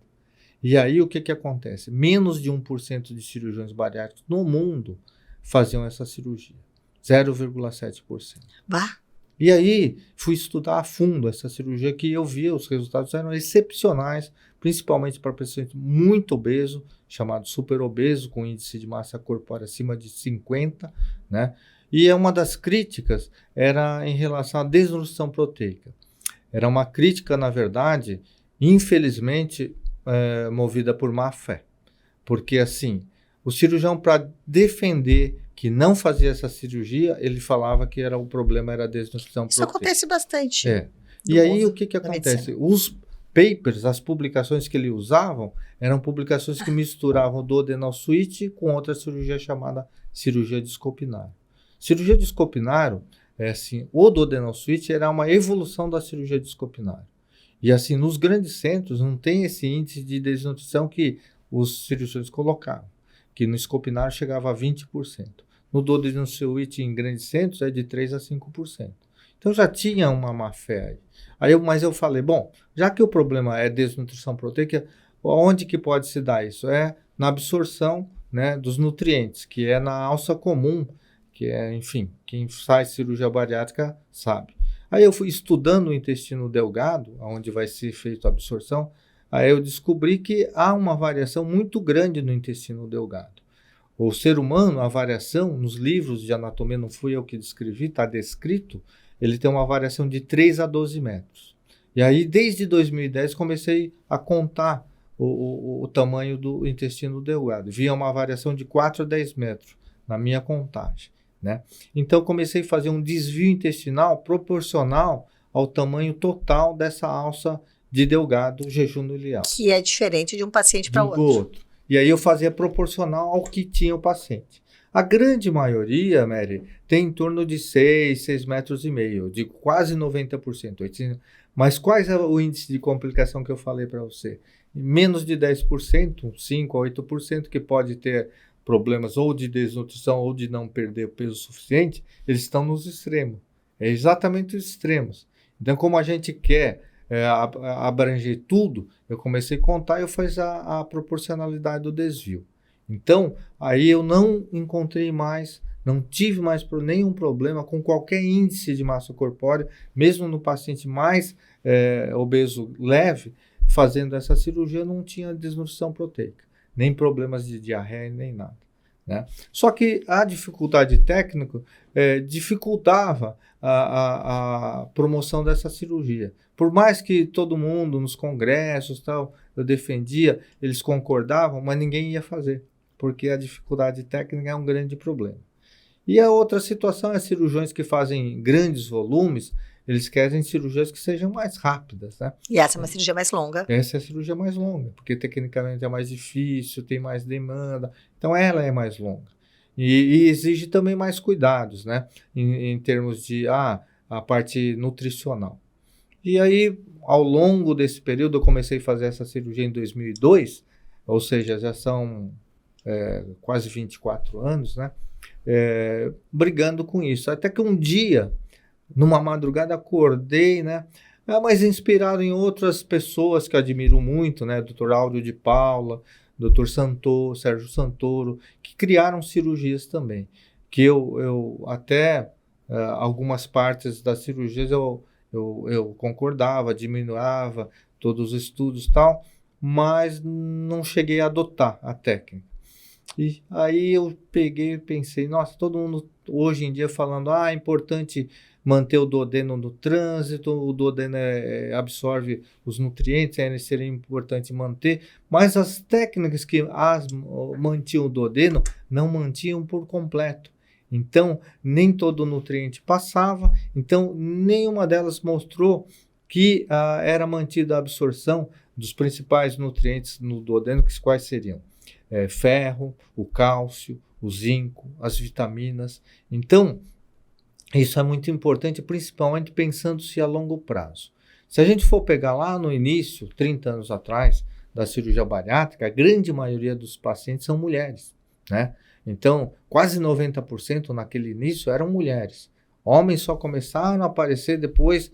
S2: E aí, o que acontece? Menos de 1% de cirurgiões bariátricos no mundo faziam essa cirurgia. 0,7%. E aí, fui estudar a fundo essa cirurgia, que eu vi, os resultados eram excepcionais, principalmente para paciente muito obeso, chamado superobeso, com índice de massa corpórea acima de 50, né? E uma das críticas era em relação à desnutrição proteica. Era uma crítica, na verdade, infelizmente, movida por má fé. Porque, assim, o cirurgião, para defender que não fazia essa cirurgia, ele falava que o problema era a desnutrição proteica.
S1: Isso acontece bastante.
S2: E aí, o que acontece? Os papers, as publicações que ele usavam, eram publicações que misturavam o duodenal switch com outra cirurgia chamada cirurgia de Scopinaro. Cirurgia de Scopinaro, o duodenal switch era uma evolução da cirurgia de Scopinaro. E assim, nos grandes centros não tem esse índice de desnutrição que os cirurgiões colocavam, que no Scopinaro chegava a 20%. No duodenal switch em grandes centros é de 3% a 5%. Então já tinha uma má fé aí. Mas eu falei, bom, já que o problema é desnutrição proteica, onde que pode se dar isso? É na absorção, né, dos nutrientes, que é na alça comum, que é, enfim, quem faz cirurgia bariátrica sabe. Aí eu fui estudando o intestino delgado, onde vai ser feita a absorção, aí eu descobri que há uma variação muito grande no intestino delgado. O ser humano, a variação, nos livros de anatomia, não fui eu que descrevi, está descrito, ele tem uma variação de 3 a 12 metros. E aí, desde 2010, comecei a contar o tamanho do intestino delgado. Via uma variação de 4 a 10 metros na minha contagem, né? Então, comecei a fazer um desvio intestinal proporcional ao tamanho total dessa alça de delgado jejunilial.
S1: Que é diferente de um paciente para outro.
S2: E aí eu fazia proporcional ao que tinha o paciente. A grande maioria, Mary, tem em torno de 6 metros e meio, de quase 90%. Mas qual é o índice de complicação que eu falei para você? Menos de 10%, 5 a 8%, que pode ter problemas ou de desnutrição ou de não perder peso suficiente, eles estão nos extremos. É exatamente os extremos. Então, como a gente quer abranger tudo, eu comecei a contar e eu fiz a proporcionalidade do desvio. Então, aí eu não encontrei mais Não tive mais nenhum problema com qualquer índice de massa corpórea, mesmo no paciente mais obeso leve, fazendo essa cirurgia, não tinha desnutrição proteica, nem problemas de diarreia, nem nada. Né? Só que a dificuldade técnica dificultava a promoção dessa cirurgia. Por mais que todo mundo nos congressos, tal, eu defendia, eles concordavam, mas ninguém ia fazer, porque a dificuldade técnica é um grande problema. E a outra situação é cirurgiões que fazem grandes volumes, eles querem cirurgias que sejam mais rápidas, né?
S1: E essa é uma cirurgia mais longa.
S2: Essa é a cirurgia mais longa, porque tecnicamente é mais difícil, tem mais demanda, então ela é mais longa. E exige também mais cuidados, né? Em termos de a parte nutricional. E aí, ao longo desse período, eu comecei a fazer essa cirurgia em 2002, ou seja, já são quase 24 anos, né? Brigando com isso. Até que um dia, numa madrugada, acordei, né? Mas inspirado em outras pessoas que eu admiro muito, né? Dr. Áudio de Paula, Dr. Sérgio Santoro, que criaram cirurgias também. Que eu até algumas partes das cirurgias eu concordava, admirava todos os estudos e tal, mas não cheguei a adotar a técnica. E aí eu peguei e pensei, nossa, todo mundo hoje em dia falando, é importante manter o duodeno no trânsito, o duodeno absorve os nutrientes, seria importante manter, mas as técnicas que mantinham o duodeno não mantinham por completo. Então, nem todo o nutriente passava, então nenhuma delas mostrou que era mantida a absorção dos principais nutrientes no duodeno, quais seriam? Ferro, o cálcio, o zinco, as vitaminas. Então, isso é muito importante, principalmente pensando-se a longo prazo. Se a gente for pegar lá no início, 30 anos atrás, da cirurgia bariátrica, a grande maioria dos pacientes são mulheres, né? Então, quase 90% naquele início eram mulheres. Homens só começaram a aparecer depois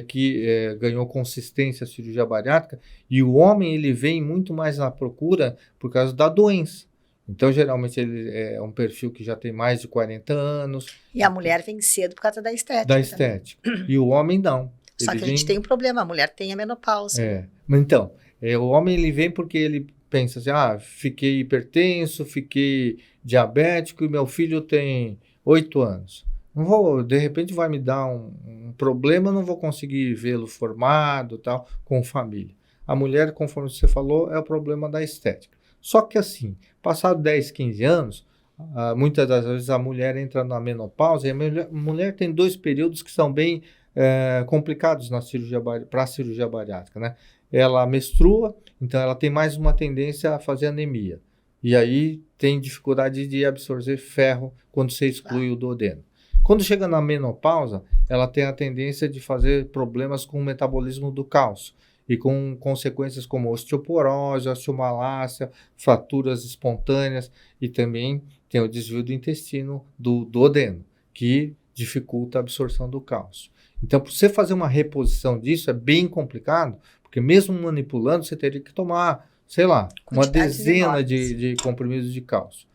S2: que ganhou consistência a cirurgia bariátrica, e o homem ele vem muito mais à procura por causa da doença. Então, geralmente, ele é um perfil que já tem mais de 40 anos.
S1: E a mulher vem cedo por causa da estética.
S2: Da estética. Também. E o homem não.
S1: Só que a gente tem um problema, a mulher tem a menopausa.
S2: Então, o homem ele vem porque ele pensa assim, fiquei hipertenso, fiquei diabético e meu filho tem 8 anos. Não vou, de repente vai me dar um problema, não vou conseguir vê-lo formado, tal, com família. A mulher, conforme você falou, é o problema da estética. Só que assim, passado 10, 15 anos, muitas das vezes a mulher entra na menopausa e a mulher tem 2 períodos que são bem complicados para a cirurgia bariátrica, né? Ela menstrua, então ela tem mais uma tendência a fazer anemia. E aí tem dificuldade de absorver ferro quando você exclui o duodeno. Quando chega na menopausa, ela tem a tendência de fazer problemas com o metabolismo do cálcio e com consequências como osteoporose, osteomalácia, fraturas espontâneas e também tem o desvio do intestino do duodeno, que dificulta a absorção do cálcio. Então, para você fazer uma reposição disso é bem complicado, porque mesmo manipulando, você teria que tomar, sei lá, uma dezena de comprimidos de cálcio.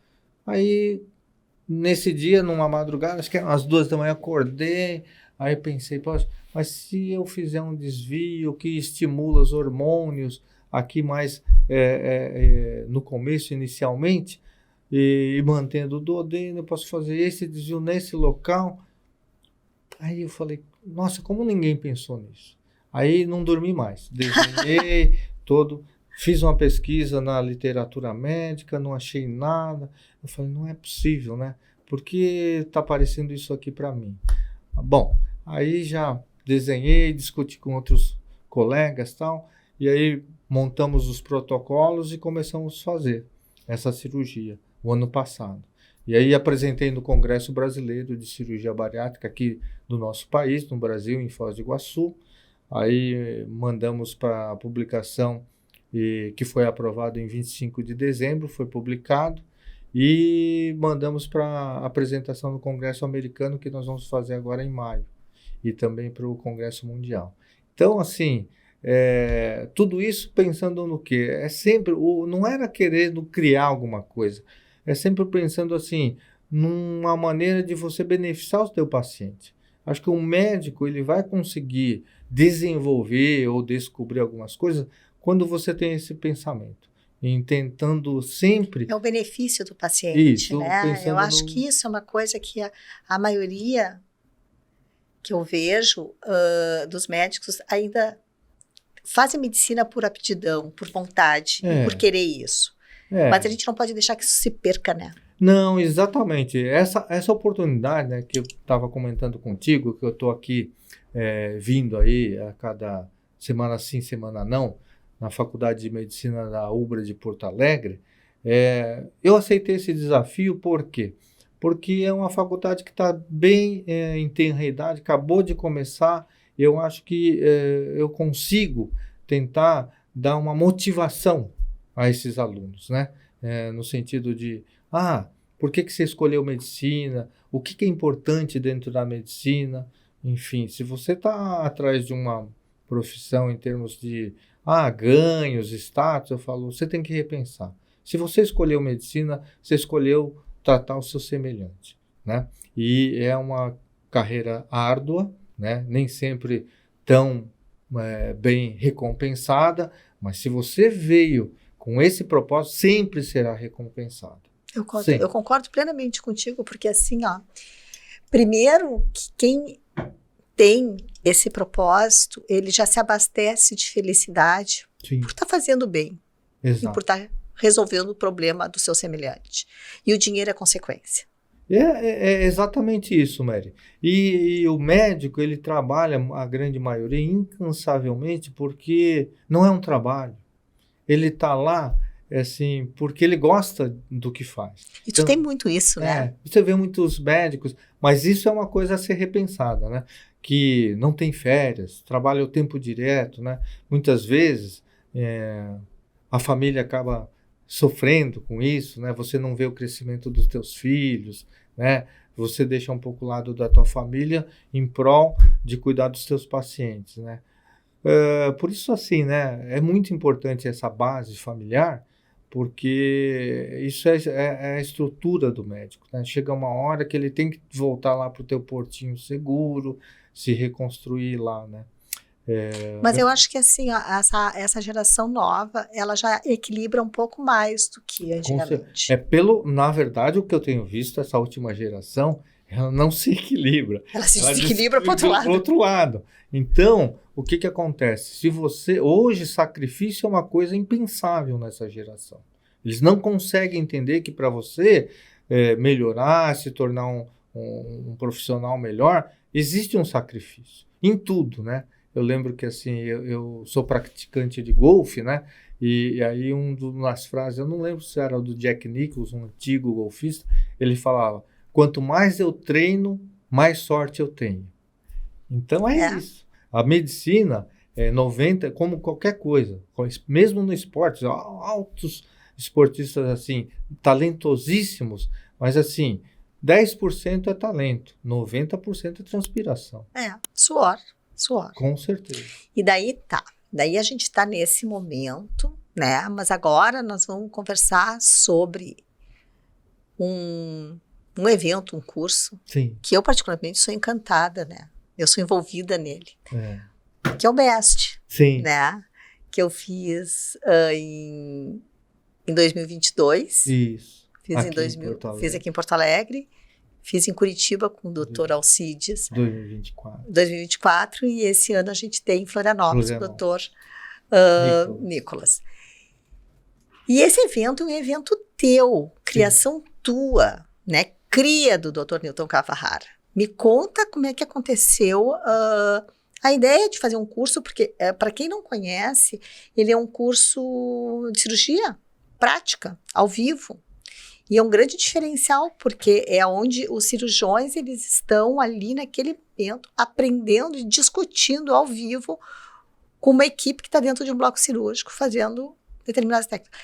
S2: Aí, nesse dia, numa madrugada, acho que eram as 2 da manhã, acordei, aí pensei, poxa, mas se eu fizer um desvio que estimula os hormônios aqui mais no começo, inicialmente, e mantendo o duodeno, eu posso fazer esse desvio nesse local. Aí eu falei, nossa, como ninguém pensou nisso? Aí não dormi mais, desenhei todo, fiz uma pesquisa na literatura médica, não achei nada. Eu falei, não é possível, né? Por que está aparecendo isso aqui para mim? Bom, aí já desenhei, discuti com outros colegas e tal, e aí montamos os protocolos e começamos a fazer essa cirurgia o ano passado. E aí apresentei no Congresso Brasileiro de Cirurgia Bariátrica aqui do nosso país, no Brasil, em Foz do Iguaçu. Aí mandamos para a publicação, que foi aprovado em 25 de dezembro, foi publicado, e mandamos para a apresentação no Congresso Americano, que nós vamos fazer agora em maio, e também para o Congresso Mundial. Então, assim, tudo isso pensando no quê? Não era querendo criar alguma coisa, é sempre pensando assim, numa maneira de você beneficiar o teu paciente. Acho que o médico ele vai conseguir desenvolver ou descobrir algumas coisas quando você tem esse pensamento, em tentando sempre...
S1: É o benefício do paciente,
S2: Isso,
S1: né?
S2: pensando
S1: Eu acho
S2: no...
S1: que isso é uma coisa que a maioria que eu vejo dos médicos ainda fazem medicina por aptidão, por vontade e por querer isso. Mas a gente não pode deixar que isso se perca, né?
S2: Não, exatamente. Essa oportunidade, né, que eu estava comentando contigo, que eu estou aqui vindo aí a cada semana sim, semana não, na Faculdade de Medicina da UBRA de Porto Alegre, eu aceitei esse desafio por quê? Porque é uma faculdade que está bem em tenra idade, acabou de começar, eu acho que eu consigo tentar dar uma motivação a esses alunos, né? No sentido de, por que você escolheu medicina? O que é importante dentro da medicina? Enfim, se você está atrás de uma profissão em termos de ganhos, status, eu falo, você tem que repensar. Se você escolheu medicina, você escolheu tratar o seu semelhante, né? E é uma carreira árdua, né? Nem sempre tão bem recompensada, mas se você veio com esse propósito, sempre será recompensado.
S1: Eu concordo plenamente contigo, porque assim, primeiro que quem tem esse propósito, ele já se abastece de felicidade por estar fazendo bem.
S2: Exato.
S1: E por estar resolvendo o problema do seu semelhante. E o dinheiro é consequência.
S2: É exatamente isso, Mary. E o médico, ele trabalha, a grande maioria, incansavelmente, porque não é um trabalho. Ele está lá, assim, porque ele gosta do que faz.
S1: E tu tem muito isso, né?
S2: Você vê muitos médicos, mas isso é uma coisa a ser repensada, né? Que não tem férias, trabalha o tempo direto, né? Muitas vezes a família acaba sofrendo com isso, né? Você não vê o crescimento dos teus filhos, né? Você deixa um pouco o lado da tua família em prol de cuidar dos teus pacientes, né? Por isso, assim, né? É muito importante essa base familiar, porque isso é a estrutura do médico, né? Chega uma hora que ele tem que voltar lá para o teu portinho seguro, se reconstruir lá, né?
S1: Mas eu acho que assim, essa geração nova, ela já equilibra um pouco mais do que antigamente.
S2: Na verdade, o que eu tenho visto, essa última geração, ela não se equilibra.
S1: Ela se desequilibra para o
S2: outro lado. Então, o que acontece? Se você... Hoje, sacrifício é uma coisa impensável nessa geração. Eles não conseguem entender que para você melhorar, se tornar um profissional melhor, existe um sacrifício. Em tudo, né? Eu lembro que assim, eu sou praticante de golfe, né? E aí uma das frases, eu não lembro se era do Jack Nicklaus, um antigo golfista, ele falava, quanto mais eu treino, mais sorte eu tenho. Então isso. A medicina é 90, como qualquer coisa, mesmo no esporte, altos esportistas assim, talentosíssimos, mas assim, 10% é talento, 90% é transpiração.
S1: Suor.
S2: Com certeza.
S1: E daí a gente está nesse momento, né? Mas agora nós vamos conversar sobre um evento, um curso,
S2: Sim.
S1: Que eu particularmente sou encantada, né? Eu sou envolvida nele. Que é o BEST.
S2: Sim.
S1: Né? Que eu fiz em 2022.
S2: Isso.
S1: Fiz aqui em Porto Alegre. Fiz em Curitiba com o Dr. Alcides. 2024. E esse ano a gente tem em Florianópolis com o Dr. Nicolas. E esse evento é um evento teu, criação tua, né? Cria do Dr. Newton Kawahara. Me conta como é que aconteceu a ideia de fazer um curso, porque, para quem não conhece, ele é um curso de cirurgia prática, ao vivo. E é um grande diferencial, porque é onde os cirurgiões eles estão ali naquele momento, aprendendo e discutindo ao vivo com uma equipe que está dentro de um bloco cirúrgico, fazendo determinadas técnicas.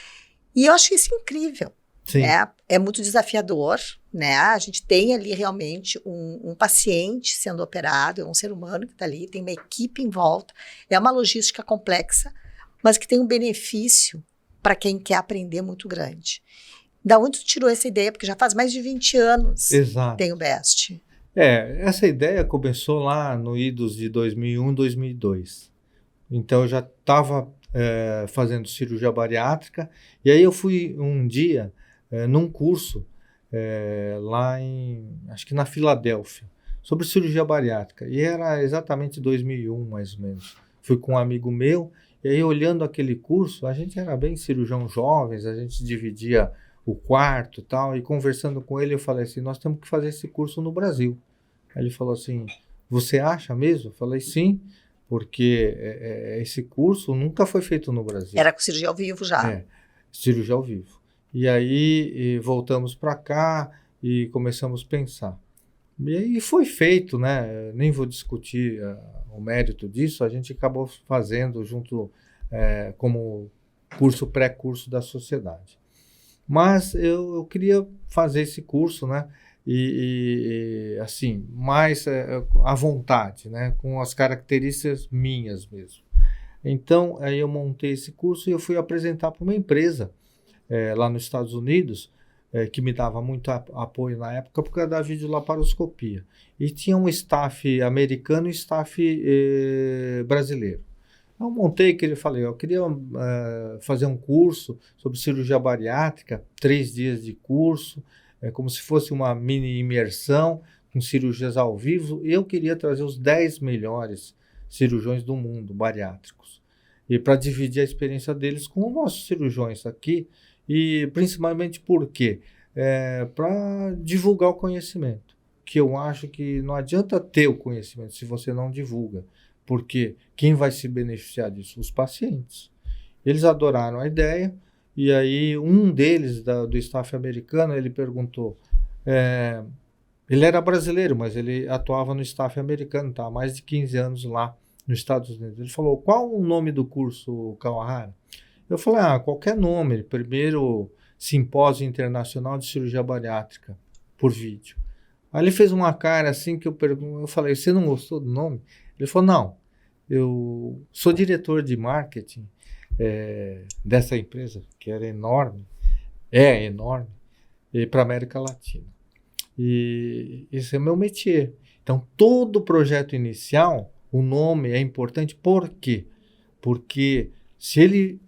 S1: E eu acho isso incrível.
S2: Sim.
S1: É muito desafiador, né? A gente tem ali realmente um paciente sendo operado, é um ser humano que está ali, tem uma equipe em volta, é uma logística complexa, mas que tem um benefício para quem quer aprender muito grande. Da onde tu tirou essa ideia? Porque já faz mais de 20 anos
S2: Exato.
S1: tem o BEST.
S2: Essa ideia começou lá no idos de 2001, 2002. Então eu já estava fazendo cirurgia bariátrica, e aí eu fui um dia num curso lá acho que na Filadélfia, sobre cirurgia bariátrica, e era exatamente 2001, mais ou menos. Fui com um amigo meu, e aí olhando aquele curso, a gente era bem cirurgião jovens, a gente dividia o quarto e tal, e conversando com ele eu falei assim, nós temos que fazer esse curso no Brasil. Aí ele falou assim, você acha mesmo? Eu falei, sim, porque esse curso nunca foi feito no Brasil.
S1: Era com cirurgia ao vivo já.
S2: Cirurgia ao vivo. E aí voltamos para cá e começamos a pensar. E aí foi feito, né? Nem vou discutir o mérito disso, a gente acabou fazendo junto como curso pré-curso da sociedade. Mas eu queria fazer esse curso, né? E assim, mais à vontade, né? Com as características minhas mesmo. Então, aí eu montei esse curso e eu fui apresentar para uma empresa lá nos Estados Unidos, que me dava muito apoio na época por causa da videolaparoscopia. E tinha um staff americano e staff brasileiro. Eu montei, eu queria fazer um curso sobre cirurgia bariátrica, 3 dias de curso, como se fosse uma mini imersão, com cirurgias ao vivo. Eu queria trazer os 10 melhores cirurgiões do mundo, bariátricos, e para dividir a experiência deles com os nossos cirurgiões aqui, e principalmente por quê? Para divulgar o conhecimento, que eu acho que não adianta ter o conhecimento se você não divulga. Porque quem vai se beneficiar disso? Os pacientes. Eles adoraram a ideia, e aí um deles, do staff americano, ele perguntou, ele era brasileiro, mas ele atuava no staff americano, tá? Há mais de 15 anos lá nos Estados Unidos. Ele falou, qual o nome do curso, Kawahara? Eu falei, qualquer nome, primeiro Simpósio Internacional de Cirurgia Bariátrica, por vídeo. Aí ele fez uma cara assim que eu falei, você não gostou do nome? Ele falou, não, eu sou diretor de marketing dessa empresa, que era enorme, é enorme, para a América Latina. E esse é meu métier. Então, todo projeto inicial, o nome é importante. Por quê? Porque se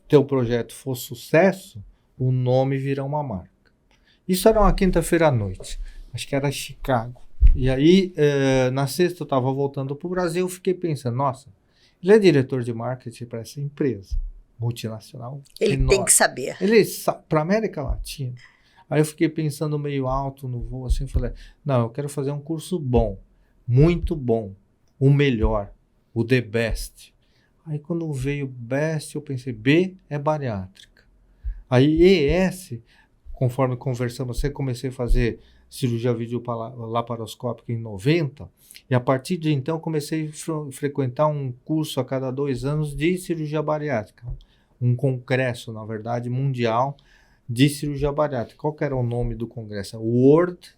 S2: teu projeto for sucesso, o nome virá uma marca. Isso era uma quinta-feira à noite, acho que era Chicago. E aí, na sexta, eu estava voltando para o Brasil, fiquei pensando, nossa, ele é diretor de marketing para essa empresa multinacional.
S1: Ele
S2: enorme.
S1: tem que saber.
S2: Ele para a América Latina. Aí eu fiquei pensando meio alto no voo, assim, falei, não, eu quero fazer um curso bom, muito bom, o melhor, o the best. Aí quando veio best, eu pensei, B é bariátrica. Aí ES, conforme conversamos, você comecei a fazer cirurgia videolaparoscópica em 90, e a partir de então comecei a frequentar um curso a cada 2 anos de cirurgia bariátrica, um congresso, na verdade, mundial de cirurgia bariátrica. Qual que era o nome do congresso? World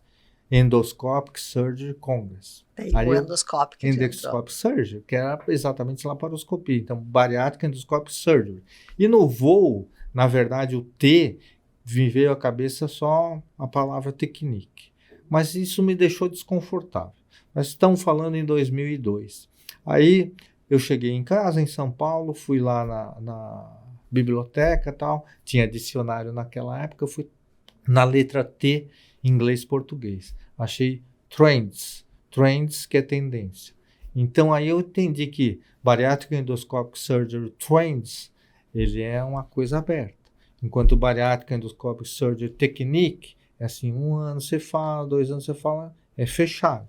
S2: Endoscopic Surgery Congress.
S1: O endoscópico.
S2: Endoscopic Surgery, que era exatamente laparoscopia. Então, Bariatric Endoscopic Surgery. E no voo, na verdade, o T me veio à cabeça só a palavra technique. Mas isso me deixou desconfortável. Nós estamos falando em 2002. Aí eu cheguei em casa, em São Paulo, fui lá na biblioteca e tal, tinha dicionário naquela época, eu fui na letra T, inglês-português. Achei trends, que é tendência. Então aí eu entendi que Bariatric Endoscopic Surgery Trends, ele é uma coisa aberta. Enquanto Bariatric Endoscopic Surgery Technique, é assim, 1 ano você fala, 2 anos você fala, é fechado.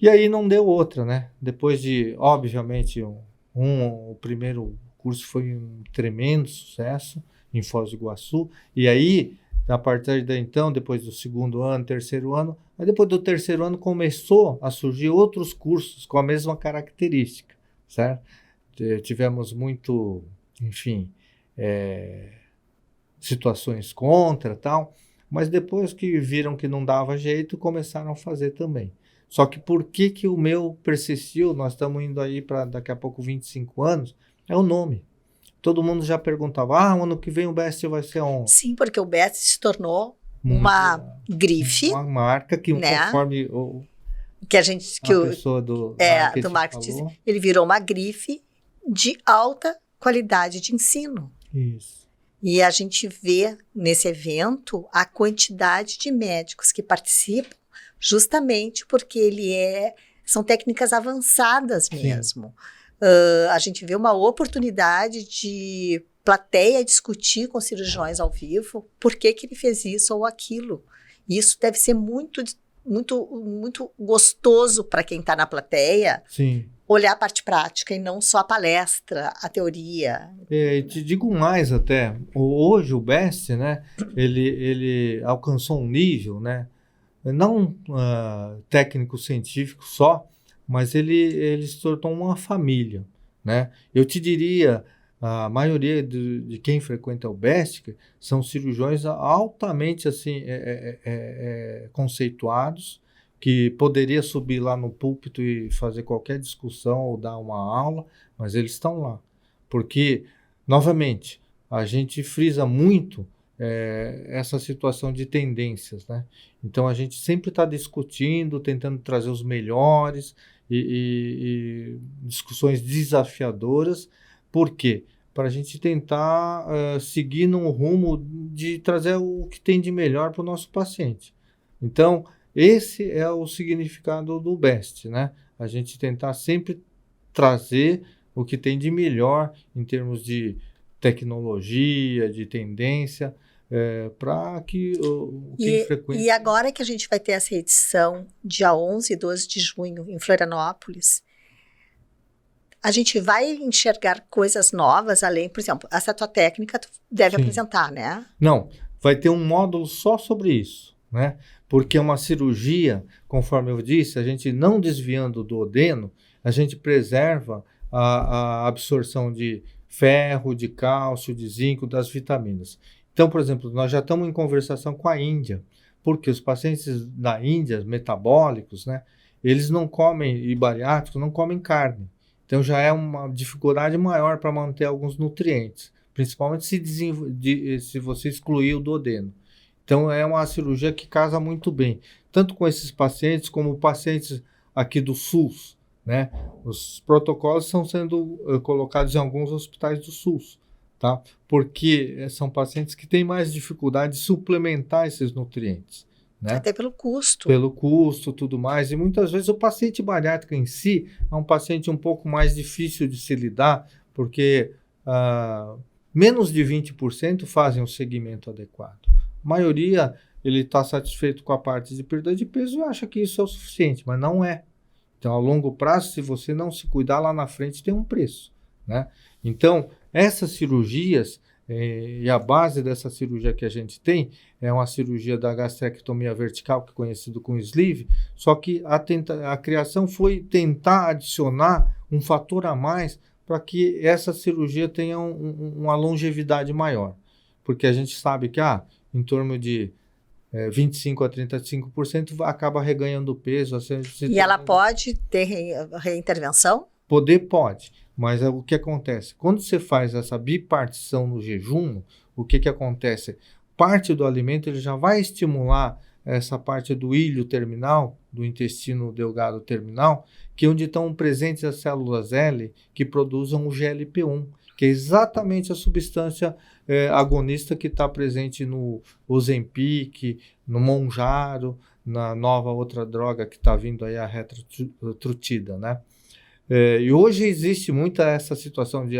S2: E aí não deu outra, né? Depois de, obviamente, o primeiro curso foi um tremendo sucesso em Foz do Iguaçu, e aí, a partir de então, depois do 2º ano, 3º ano, aí depois do 3º ano começou a surgir outros cursos com a mesma característica, certo? Tivemos muito, enfim, situações contra tal, mas depois que viram que não dava jeito, começaram a fazer também. Só que por que o meu persistiu? Nós estamos indo aí para daqui a pouco 25 anos, é o nome. todo mundo já perguntava, ano que vem o Best vai ser onde?
S1: Sim, porque o Best se tornou uma grife,
S2: uma marca que,
S1: né?
S2: Conforme
S1: que a gente, que
S2: a pessoa do marketing falou.
S1: Ele virou uma grife de alta qualidade de ensino.
S2: Isso.
S1: E a gente vê nesse evento a quantidade de médicos que participam, justamente porque são técnicas avançadas mesmo. A gente vê uma oportunidade de plateia discutir com cirurgiões ao vivo por que ele fez isso ou aquilo. Isso deve ser muito, muito, muito gostoso para quem está na plateia.
S2: Sim.
S1: Olhar a parte prática e não só a palestra, a teoria.
S2: Te digo mais até, hoje o Best, né, ele alcançou um nível, né, não técnico científico só, mas ele se tornou uma família, né? Eu te diria, a maioria de quem frequenta o Best são cirurgiões altamente assim, conceituados, que poderia subir lá no púlpito e fazer qualquer discussão ou dar uma aula, mas eles estão lá. Porque, novamente, a gente frisa muito essa situação de tendências, né? Então, a gente sempre está discutindo, tentando trazer os melhores e discussões desafiadoras. Por quê? Para a gente tentar seguir num rumo de trazer o que tem de melhor para o nosso paciente. Então, esse é o significado do Best, né? A gente tentar sempre trazer o que tem de melhor em termos de tecnologia, de tendência, para que quem frequenta...
S1: E agora que a gente vai ter essa edição, dia 11 e 12 de junho, em Florianópolis, a gente vai enxergar coisas novas, além, por exemplo, essa tua técnica tu deve apresentar, né?
S2: Não, vai ter um módulo só sobre isso, né? Porque uma cirurgia, conforme eu disse, a gente não desviando do duodeno, a gente preserva a absorção de ferro, de cálcio, de zinco, das vitaminas. Então, por exemplo, nós já estamos em conversação com a Índia, porque os pacientes da Índia, metabólicos, né, eles não comem, e bariátricos, não comem carne. Então, já é uma dificuldade maior para manter alguns nutrientes, principalmente se você excluir o duodeno. Então, é uma cirurgia que casa muito bem, tanto com esses pacientes como pacientes aqui do SUS, né? Os protocolos estão sendo colocados em alguns hospitais do SUS, tá? Porque são pacientes que têm mais dificuldade de suplementar esses nutrientes, né?
S1: Até pelo custo.
S2: Pelo custo, tudo mais. E muitas vezes o paciente bariátrico em si é um paciente um pouco mais difícil de se lidar, porque menos de 20% fazem o segmento adequado. A maioria, ele está satisfeito com a parte de perda de peso e acha que isso é o suficiente, mas não é. Então, a longo prazo, se você não se cuidar, lá na frente tem um preço, né? Então, essas cirurgias, e a base dessa cirurgia que a gente tem, é uma cirurgia da gastrectomia vertical, que é conhecido como sleeve, só que a criação foi tentar adicionar um fator a mais para que essa cirurgia tenha uma longevidade maior. Porque a gente sabe que, em torno de 25% a 35% acaba reganhando peso.
S1: E ela pode ter reintervenção?
S2: Pode, mas o que acontece? Quando você faz essa bipartição no jejum, o que acontece? Parte do alimento ele já vai estimular essa parte do ilho terminal, do intestino delgado terminal, que é onde estão presentes as células L que produzem o GLP-1, que é exatamente a substância agonista que está presente no Ozempic, no Mounjaro, na nova outra droga que está vindo aí, a retatrutida, né? E hoje existe muita essa situação de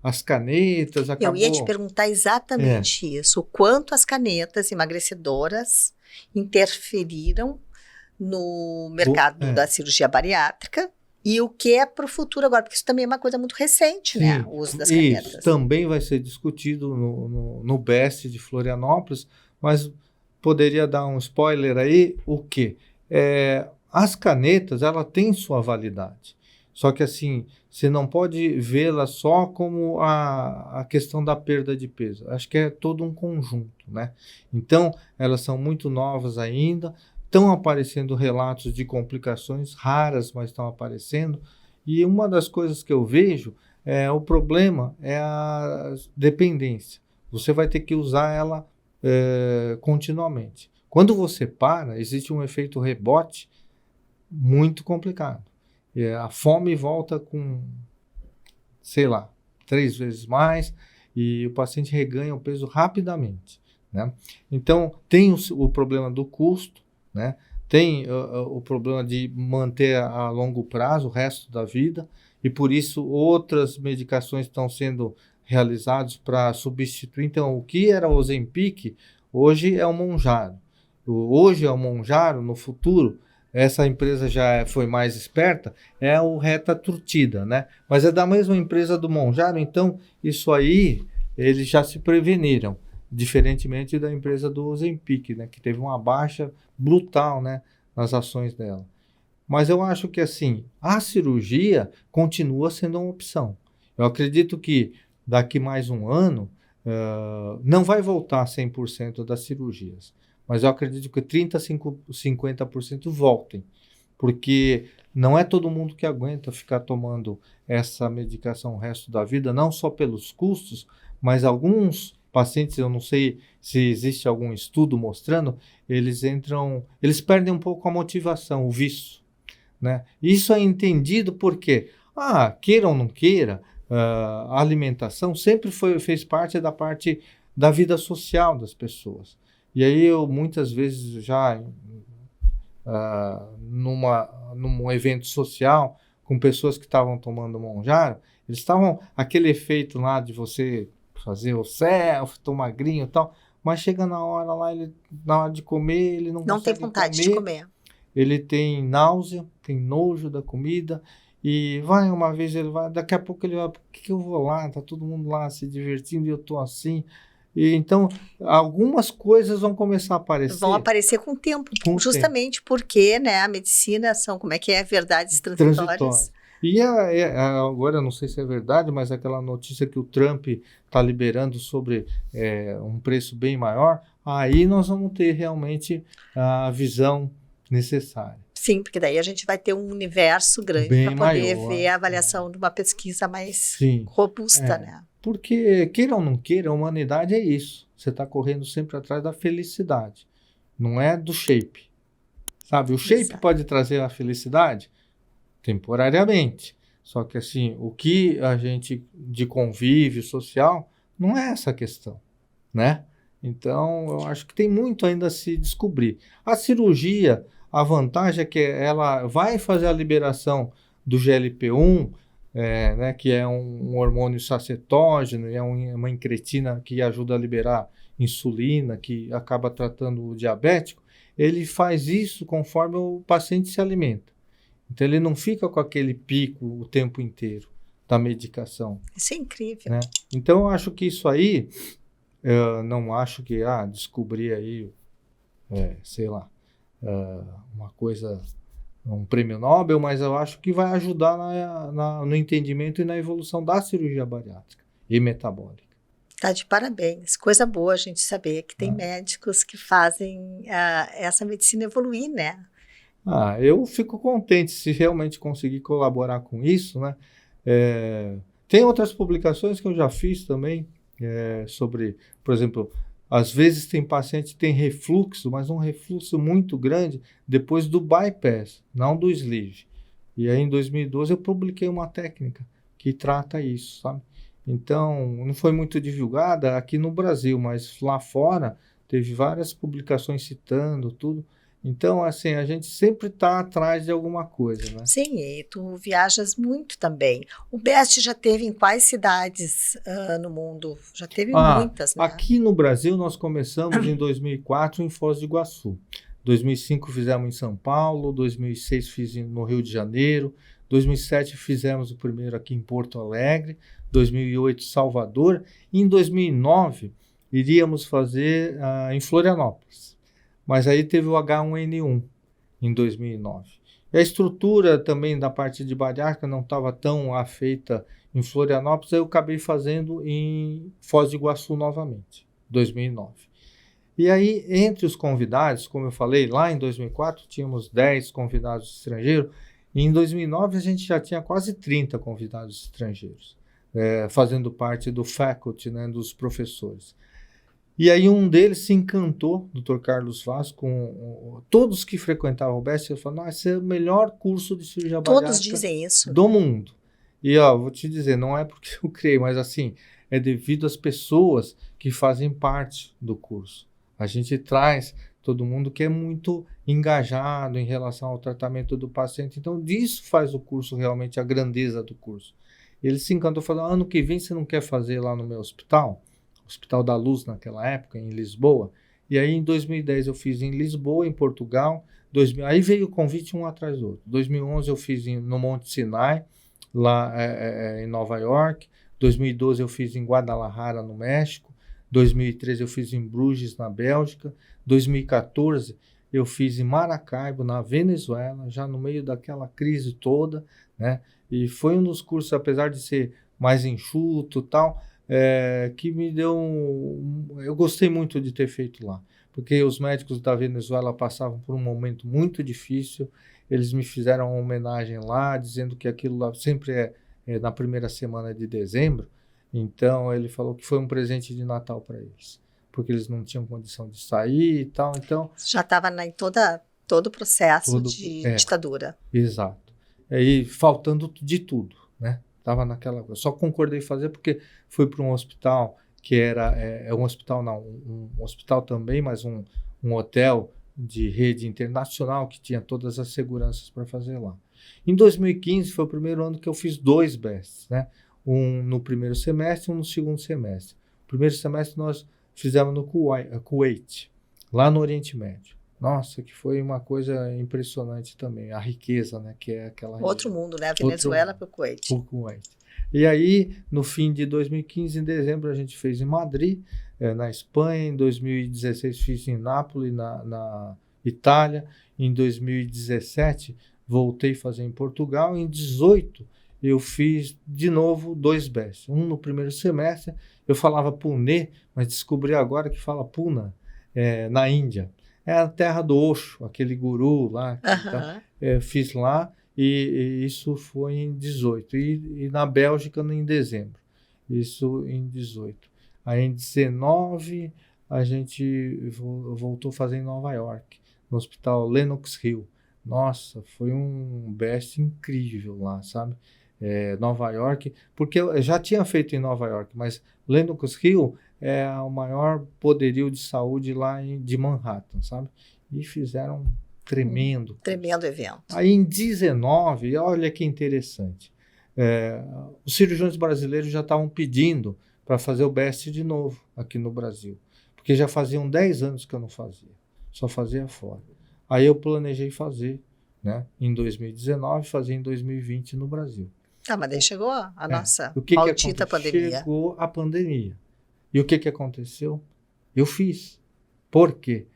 S2: as canetas, acabou...
S1: Eu ia te perguntar exatamente isso, o quanto as canetas emagrecedoras interferiram no mercado da cirurgia bariátrica. E o que é para o futuro agora? Porque isso também é uma coisa muito recente, né? O uso das canetas.
S2: Isso também vai ser discutido no Best de Florianópolis, mas poderia dar um spoiler aí, o quê? As canetas, ela tem sua validade. Só que assim, você não pode vê-la só como a questão da perda de peso. Acho que é todo um conjunto, né? Então, elas são muito novas ainda, estão aparecendo relatos de complicações raras, mas estão aparecendo. E uma das coisas que eu vejo O problema é a dependência. Você vai ter que usar ela continuamente. Quando você para, existe um efeito rebote muito complicado. A fome volta com, sei lá, 3 vezes mais e o paciente reganha o peso rapidamente, né? Então, tem o problema do custo, né? Tem o problema de manter a longo prazo, o resto da vida, e por isso outras medicações estão sendo realizadas para substituir. Então, o que era o Ozempic, hoje é o Mounjaro. Hoje é o Mounjaro, no futuro, essa empresa já foi mais esperta, é o Retatrutida, né? Mas é da mesma empresa do Mounjaro, então isso aí eles já se preveniram, diferentemente da empresa do Ozempic, né? Que teve uma baixa brutal, né, nas ações dela. Mas eu acho que assim, a cirurgia continua sendo uma opção. Eu acredito que daqui mais um ano não vai voltar 100% das cirurgias. Mas eu acredito que 30% a 50% voltem, porque não é todo mundo que aguenta ficar tomando essa medicação o resto da vida, não só pelos custos, mas alguns pacientes, eu não sei se existe algum estudo mostrando, eles perdem um pouco a motivação, o vício, né? Isso é entendido porque, queira ou não queira, a alimentação sempre fez parte da vida social das pessoas. E aí eu muitas vezes já num evento social com pessoas que estavam tomando Mounjaro, eles estavam aquele efeito lá de você fazer o selfie, tô magrinho e tal, mas chega na hora lá, na hora de comer, ele não
S1: tem vontade de comer.
S2: Ele tem náusea, tem nojo da comida e vai uma vez, ele vai, daqui a pouco ele vai, por que eu vou lá? Tá todo mundo lá se divertindo e eu tô assim. E então, algumas coisas vão começar a aparecer.
S1: Vão aparecer com o tempo, justamente porque, né, a medicina são, verdades transitórias.
S2: E agora, eu não sei se é verdade, mas aquela notícia que o Trump está liberando sobre um preço bem maior, aí nós vamos ter realmente a visão necessária.
S1: Sim, porque daí a gente vai ter um universo grande para poder ver a avaliação de uma pesquisa mais robusta, né?
S2: Porque, queira ou não queira, a humanidade é isso. Você está correndo sempre atrás da felicidade. Não é do shape. Sabe? O shape pode trazer a felicidade temporariamente. Só que, assim, o que a gente de convívio social não é essa questão, né? Então, eu acho que tem muito ainda a se descobrir. A cirurgia, a vantagem é que ela vai fazer a liberação do GLP-1, né, que é um hormônio sacetógeno, é uma incretina que ajuda a liberar insulina, que acaba tratando o diabético. Ele faz isso conforme o paciente se alimenta. Então, ele não fica com aquele pico o tempo inteiro da medicação.
S1: Isso é incrível.
S2: Né? Então, eu acho que isso aí, eu não acho que descobrir aí, sei lá, uma coisa, um prêmio Nobel, mas eu acho que vai ajudar no entendimento e na evolução da cirurgia bariátrica e metabólica.
S1: Tá de parabéns. Coisa boa a gente saber que tem médicos que fazem essa medicina evoluir, né?
S2: Eu fico contente se realmente conseguir colaborar com isso, né? Tem outras publicações que eu já fiz também sobre, por exemplo, às vezes tem paciente que tem refluxo, mas um refluxo muito grande depois do bypass, não do sleeve. E aí em 2012 eu publiquei uma técnica que trata isso, sabe? Então, não foi muito divulgada aqui no Brasil, mas lá fora teve várias publicações citando tudo. Então, assim, a gente sempre está atrás de alguma coisa, né?
S1: Sim, e tu viajas muito também. O BEST já teve em quais cidades no mundo? Já teve muitas, né?
S2: Aqui no Brasil, nós começamos em 2004 em Foz do Iguaçu. 2005 fizemos em São Paulo, 2006 fiz no Rio de Janeiro, 2007 fizemos o primeiro aqui em Porto Alegre, 2008 Salvador, e em 2009 iríamos fazer em Florianópolis. Mas aí teve o H1N1 em 2009. E a estrutura também da parte de bariátrica não estava tão afeita em Florianópolis, aí eu acabei fazendo em Foz do Iguaçu novamente, 2009. E aí, entre os convidados, como eu falei, lá em 2004 tínhamos 10 convidados estrangeiros, e em 2009 a gente já tinha quase 30 convidados estrangeiros. fazendo parte do faculty, né, dos professores. E aí um deles se encantou, Dr. Carlos Vaz, com todos que frequentavam o BEST, ele falou, esse é o melhor curso de cirurgia bariátrica
S1: Todos dizem isso.
S2: do mundo. E vou te dizer, não é porque eu criei, mas assim, é devido às pessoas que fazem parte do curso. A gente traz todo mundo que é muito engajado em relação ao tratamento do paciente. Então, disso faz o curso realmente a grandeza do curso. Ele se encantou, falou, ano que vem você não quer fazer lá no meu hospital? Hospital da Luz naquela época, em Lisboa. E aí em 2010 eu fiz em Lisboa, em Portugal. Aí veio o convite um atrás do outro. 2011 eu fiz no Monte Sinai, lá em Nova York. 2012 eu fiz em Guadalajara, no México. 2013 eu fiz em Bruges, na Bélgica. 2014 eu fiz em Maracaibo, na Venezuela, já no meio daquela crise toda, né? E foi um dos cursos, apesar de ser mais enxuto e tal, que me deu eu gostei muito de ter feito lá, porque os médicos da Venezuela passavam por um momento muito difícil, eles me fizeram uma homenagem lá, dizendo que aquilo lá sempre é na primeira semana de dezembro, então ele falou que foi um presente de Natal para eles, porque eles não tinham condição de sair e tal, então...
S1: Já estava em todo o processo de ditadura.
S2: Exato. E faltando de tudo, né? Estava naquela coisa. Só concordei fazer porque fui para um hospital que era... um hospital não, um hospital também, mas um hotel de rede internacional que tinha todas as seguranças para fazer lá. Em 2015 foi o primeiro ano que eu fiz 2 BESTs, né? Um no primeiro semestre e um no segundo semestre. O primeiro semestre nós fizemos no Kuwait, lá no Oriente Médio. Nossa, que foi uma coisa impressionante também, a riqueza, né, que é aquela...
S1: Outro mundo, né? Venezuela para o Kuwait.
S2: O Kuwait. E aí, no fim de 2015, em dezembro, a gente fez em Madrid, na Espanha. Em 2016 fiz em Nápoles, na Itália. Em 2017 voltei a fazer em Portugal. Em 2018 eu fiz de novo 2 BESTs. Um no primeiro semestre, eu falava Pune, mas descobri agora que fala Pune, na Índia. É a terra do Osho, aquele guru lá. Então, fiz lá e isso foi em 18. E na Bélgica em dezembro. Isso em 18. Aí em 19 a gente voltou a fazer em Nova York, no Hospital Lenox Hill. Nossa, foi um BEST incrível lá, sabe? Nova York, porque eu já tinha feito em Nova York, mas Lenox Hill é o maior poderio de saúde lá de Manhattan, sabe? E fizeram um tremendo
S1: evento.
S2: Aí em 19, olha que interessante, os cirurgiões brasileiros já estavam pedindo para fazer o BEST de novo aqui no Brasil, porque já faziam 10 anos que eu não fazia, só fazia fora. Aí eu planejei fazer, né, em 2019, fazer em 2020 no Brasil.
S1: Mas daí chegou a nossa
S2: maldita
S1: pandemia.
S2: Chegou a pandemia. E o que aconteceu? Eu fiz. Por quê?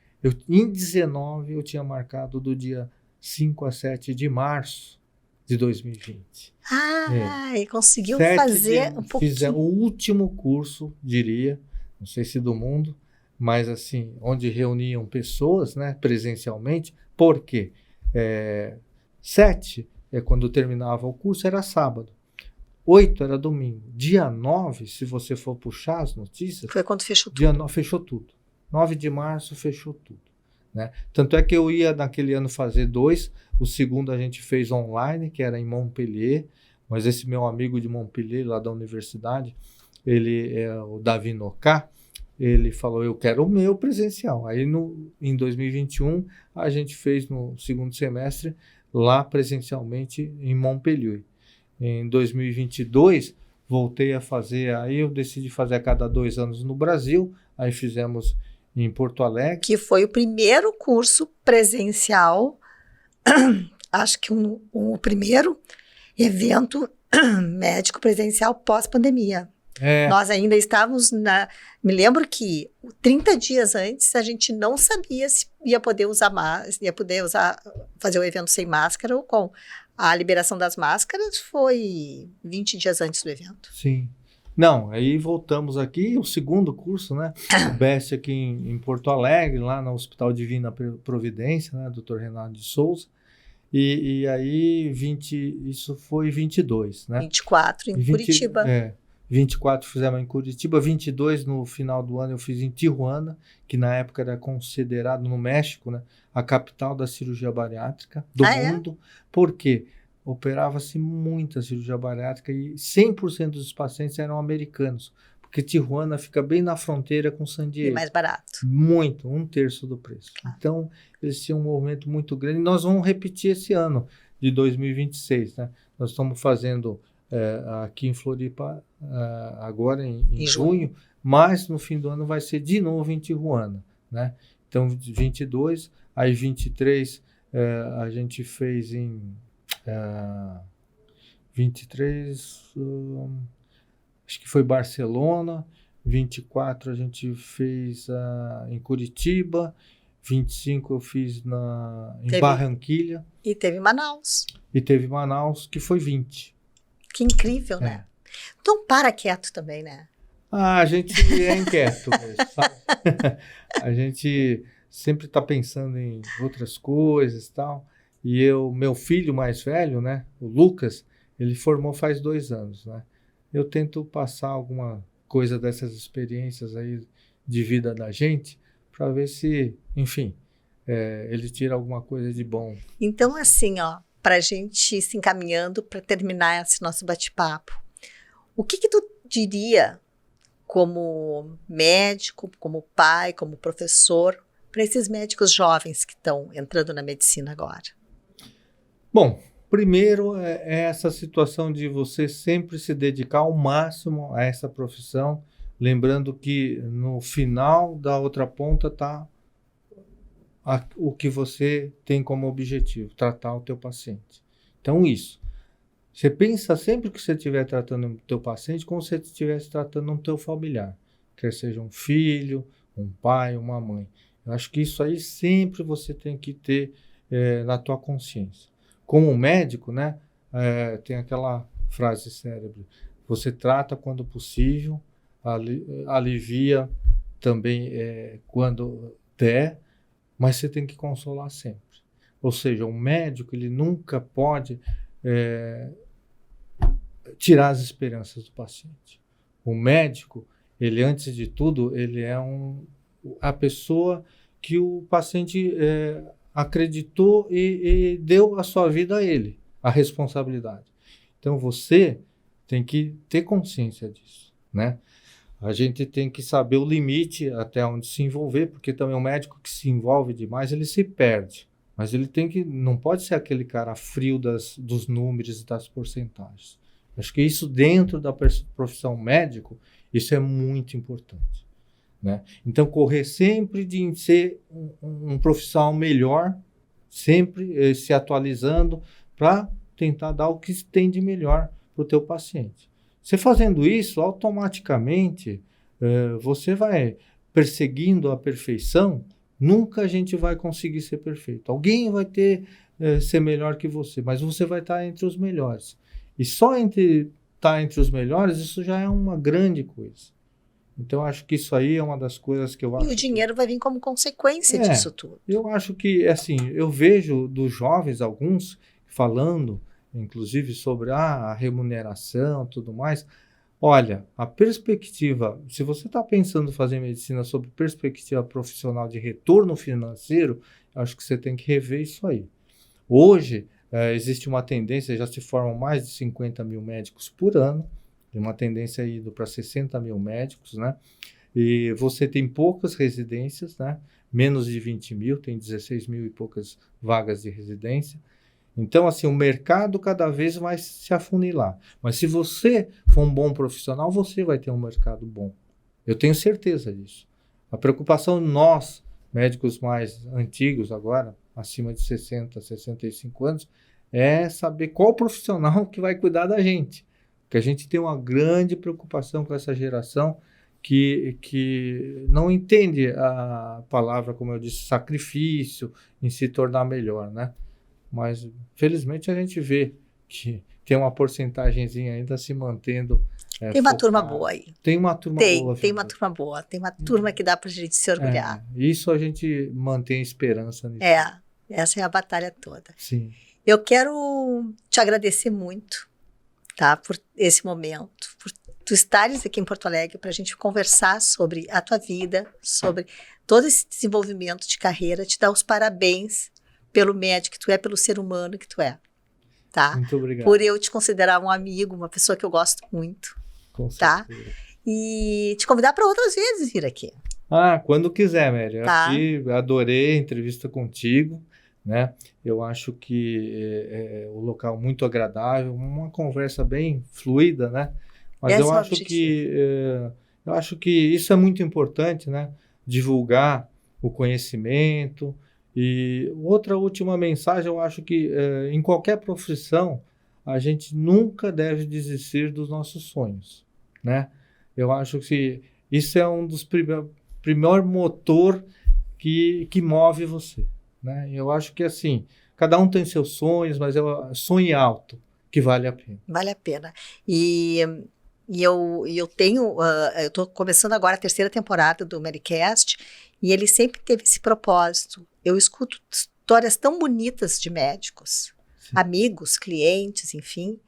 S2: Em 19 eu tinha marcado do dia 5 a 7 de março de 2020.
S1: E conseguiu fazer um pouquinho.
S2: Fiz o último curso, diria, não sei se do mundo, mas assim, onde reuniam pessoas, né, presencialmente. Por quê? 7 quando terminava o curso, era sábado. 8 era domingo. Dia 9, se você for puxar as notícias...
S1: Foi quando fechou tudo.
S2: Dia 9, fechou tudo. 9 de março, fechou tudo. Né? Tanto é que eu ia naquele ano fazer 2. O segundo a gente fez online, que era em Montpellier. Mas esse meu amigo de Montpellier, lá da universidade, ele é o Davi Noká, ele falou, eu quero o meu presencial. Aí em 2021, a gente fez no segundo semestre lá presencialmente em Montpellier. Em 2022, voltei a fazer, aí eu decidi fazer a cada 2 anos no Brasil, aí fizemos em Porto Alegre.
S1: Que foi o primeiro curso presencial, acho que o primeiro evento médico presencial pós-pandemia. Nós ainda estávamos me lembro que 30 dias antes a gente não sabia se ia poder fazer o evento sem máscara ou com. A liberação das máscaras foi 20 dias antes do evento.
S2: Sim. Não, aí voltamos aqui, o segundo curso, né? O BEST aqui em Porto Alegre, lá no Hospital Divina Providência, né? Dr. Renato de Souza. E aí, isso foi 22, né?
S1: 24 em Curitiba.
S2: 24 fizemos em Curitiba, 22 no final do ano eu fiz em Tijuana, que na época era considerado no México, né, a capital da cirurgia bariátrica do mundo. Por quê? Operava-se muita cirurgia bariátrica e 100% dos pacientes eram americanos, porque Tijuana fica bem na fronteira com San Diego.
S1: E mais barato.
S2: Muito, 1/3 do preço.
S1: Claro.
S2: Então, eles tinham um movimento muito grande. Nós vamos repetir esse ano de 2026, né? Nós estamos fazendo aqui em Floripa agora em junho, mas no fim do ano vai ser de novo em Tijuana, né? Então, 22, aí 23 a gente fez em 23, acho que foi Barcelona, 24 a gente fez em Curitiba, 25 eu fiz em Barranquilha.
S1: E teve Manaus.
S2: E teve Manaus, que foi 20.
S1: Que incrível, né? Não para quieto também, né?
S2: A gente é inquieto mesmo, sabe? A gente sempre está pensando em outras coisas e tal. E meu filho mais velho, né, o Lucas, ele formou faz 2 anos, né? Eu tento passar alguma coisa dessas experiências aí de vida da gente para ver se, enfim, ele tira alguma coisa de bom.
S1: Então, assim, para a gente ir se encaminhando para terminar esse nosso bate-papo, o que tu diria como médico, como pai, como professor, para esses médicos jovens que estão entrando na medicina agora?
S2: Bom, primeiro é essa situação de você sempre se dedicar ao máximo a essa profissão, lembrando que no final da outra ponta está o que você tem como objetivo, tratar o teu paciente. Então, isso. Você pensa sempre que você estiver tratando o teu paciente como se você estivesse tratando um teu familiar, quer seja um filho, um pai, uma mãe. Eu acho que isso aí sempre você tem que ter na tua consciência. Como médico, né, tem aquela frase célebre, você trata quando possível, alivia também quando der, mas você tem que consolar sempre. Ou seja, o médico ele nunca pode tirar as esperanças do paciente. O médico, ele antes de tudo, ele é a pessoa que o paciente acreditou e deu a sua vida a ele, a responsabilidade. Então você tem que ter consciência disso, né? A gente tem que saber o limite até onde se envolver, porque também o médico que se envolve demais, ele se perde. Mas ele não pode ser aquele cara frio dos números e das porcentagens. Acho que isso dentro da profissão médico, isso é muito importante, né? Então, correr sempre de ser um profissional melhor, sempre se atualizando para tentar dar o que tem de melhor para o teu paciente. Você fazendo isso, automaticamente, você vai perseguindo a perfeição, nunca a gente vai conseguir ser perfeito. Alguém vai ser melhor que você, mas você vai estar entre os melhores. E só estar entre os melhores, isso já é uma grande coisa. Então, acho que isso aí é uma das coisas que eu acho.
S1: E o dinheiro vai vir como consequência disso tudo.
S2: Eu acho que, assim, eu vejo dos jovens, alguns, falando, inclusive, sobre a remuneração e tudo mais. Olha, a perspectiva, se você está pensando em fazer medicina sob perspectiva profissional de retorno financeiro, acho que você tem que rever isso aí. Hoje, existe uma tendência, já se formam mais de 50 mil médicos por ano, tem uma tendência indo para 60 mil médicos, né? E você tem poucas residências, né? Menos de 20 mil, tem 16 mil e poucas vagas de residência. Então, assim, o mercado cada vez vai se afunilar. Mas se você for um bom profissional, você vai ter um mercado bom. Eu tenho certeza disso. A preocupação nós, médicos mais antigos agora, acima de 60, 65 anos, é saber qual profissional que vai cuidar da gente. Porque a gente tem uma grande preocupação com essa geração que não entende a palavra, como eu disse, sacrifício, em se tornar melhor, né? Mas, felizmente, a gente vê que tem uma porcentagemzinha ainda se mantendo.
S1: Tem uma turma boa aí.
S2: Tem uma turma boa.
S1: Tem uma turma boa. Tem uma turma que dá para a gente se orgulhar.
S2: Isso a gente mantém esperança nisso.
S1: Essa é a batalha toda.
S2: Sim.
S1: Eu quero te agradecer muito, tá? Por esse momento, por tu estares aqui em Porto Alegre para a gente conversar sobre a tua vida, sobre todo esse desenvolvimento de carreira, te dar os parabéns pelo médico que tu é, pelo ser humano que tu é, tá?
S2: Muito obrigado.
S1: Por eu te considerar um amigo, uma pessoa que eu gosto muito,
S2: Com
S1: tá?
S2: certeza.
S1: E te convidar para outras vezes vir aqui.
S2: Quando quiser, Mary.
S1: Tá.
S2: Aqui, adorei a entrevista contigo, né? Eu acho que é um local muito agradável, uma conversa bem fluida, né? Mas
S1: Esse
S2: eu
S1: é o
S2: acho eu acho que isso é muito importante, né? Divulgar o conhecimento. E outra última mensagem, eu acho que em qualquer profissão, a gente nunca deve desistir dos nossos sonhos, né? Eu acho que isso é um dos primeiro motor que move você, né? Eu acho que assim, cada um tem seus sonhos, mas sonhe alto, que vale a pena.
S1: Vale a pena. E eu tenho, eu estou começando agora a 3ª temporada do Medicast, e ele sempre teve esse propósito. Eu escuto histórias tão bonitas de médicos,
S2: Sim.
S1: amigos, clientes, enfim,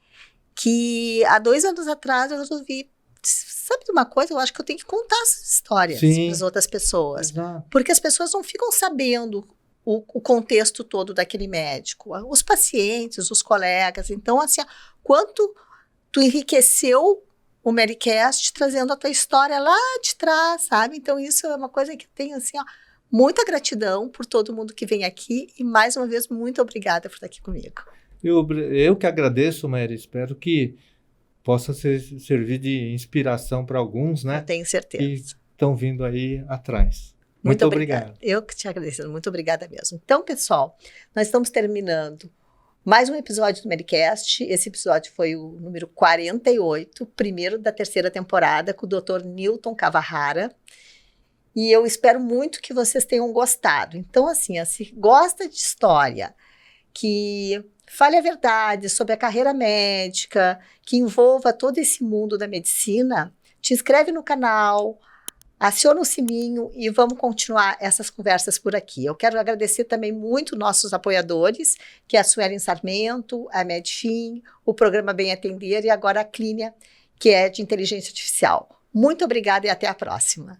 S1: que há 2 anos atrás eu resolvi, sabe de uma coisa? Eu acho que eu tenho que contar essas histórias para as outras pessoas.
S2: Exato.
S1: Porque as pessoas não ficam sabendo o contexto todo daquele médico, os pacientes, os colegas. Então, assim, quanto tu enriqueceu o Medicast trazendo a tua história lá de trás, sabe? Então, isso é uma coisa que eu tenho, assim, muita gratidão por todo mundo que vem aqui e, mais uma vez, muito obrigada por estar aqui comigo.
S2: Eu que agradeço, Mary. Espero que possa servir de inspiração para alguns, né?
S1: Eu tenho certeza.
S2: Que estão vindo aí atrás. Muito obrigado.
S1: Eu que te agradeço, muito obrigada mesmo. Então, pessoal, nós estamos terminando mais um episódio do Medicast. Esse episódio foi o número 48, primeiro da 3ª temporada, com o Dr. Newton Kawahara. E eu espero muito que vocês tenham gostado. Então, assim, se gosta de história, que fale a verdade sobre a carreira médica, que envolva todo esse mundo da medicina, te inscreve no canal, aciona o sininho e vamos continuar essas conversas por aqui. Eu quero agradecer também muito nossos apoiadores, que é a Suelen Sarmento, a Medfin, o programa Bem Atender e agora a Clínia, que é de inteligência artificial. Muito obrigada e até a próxima.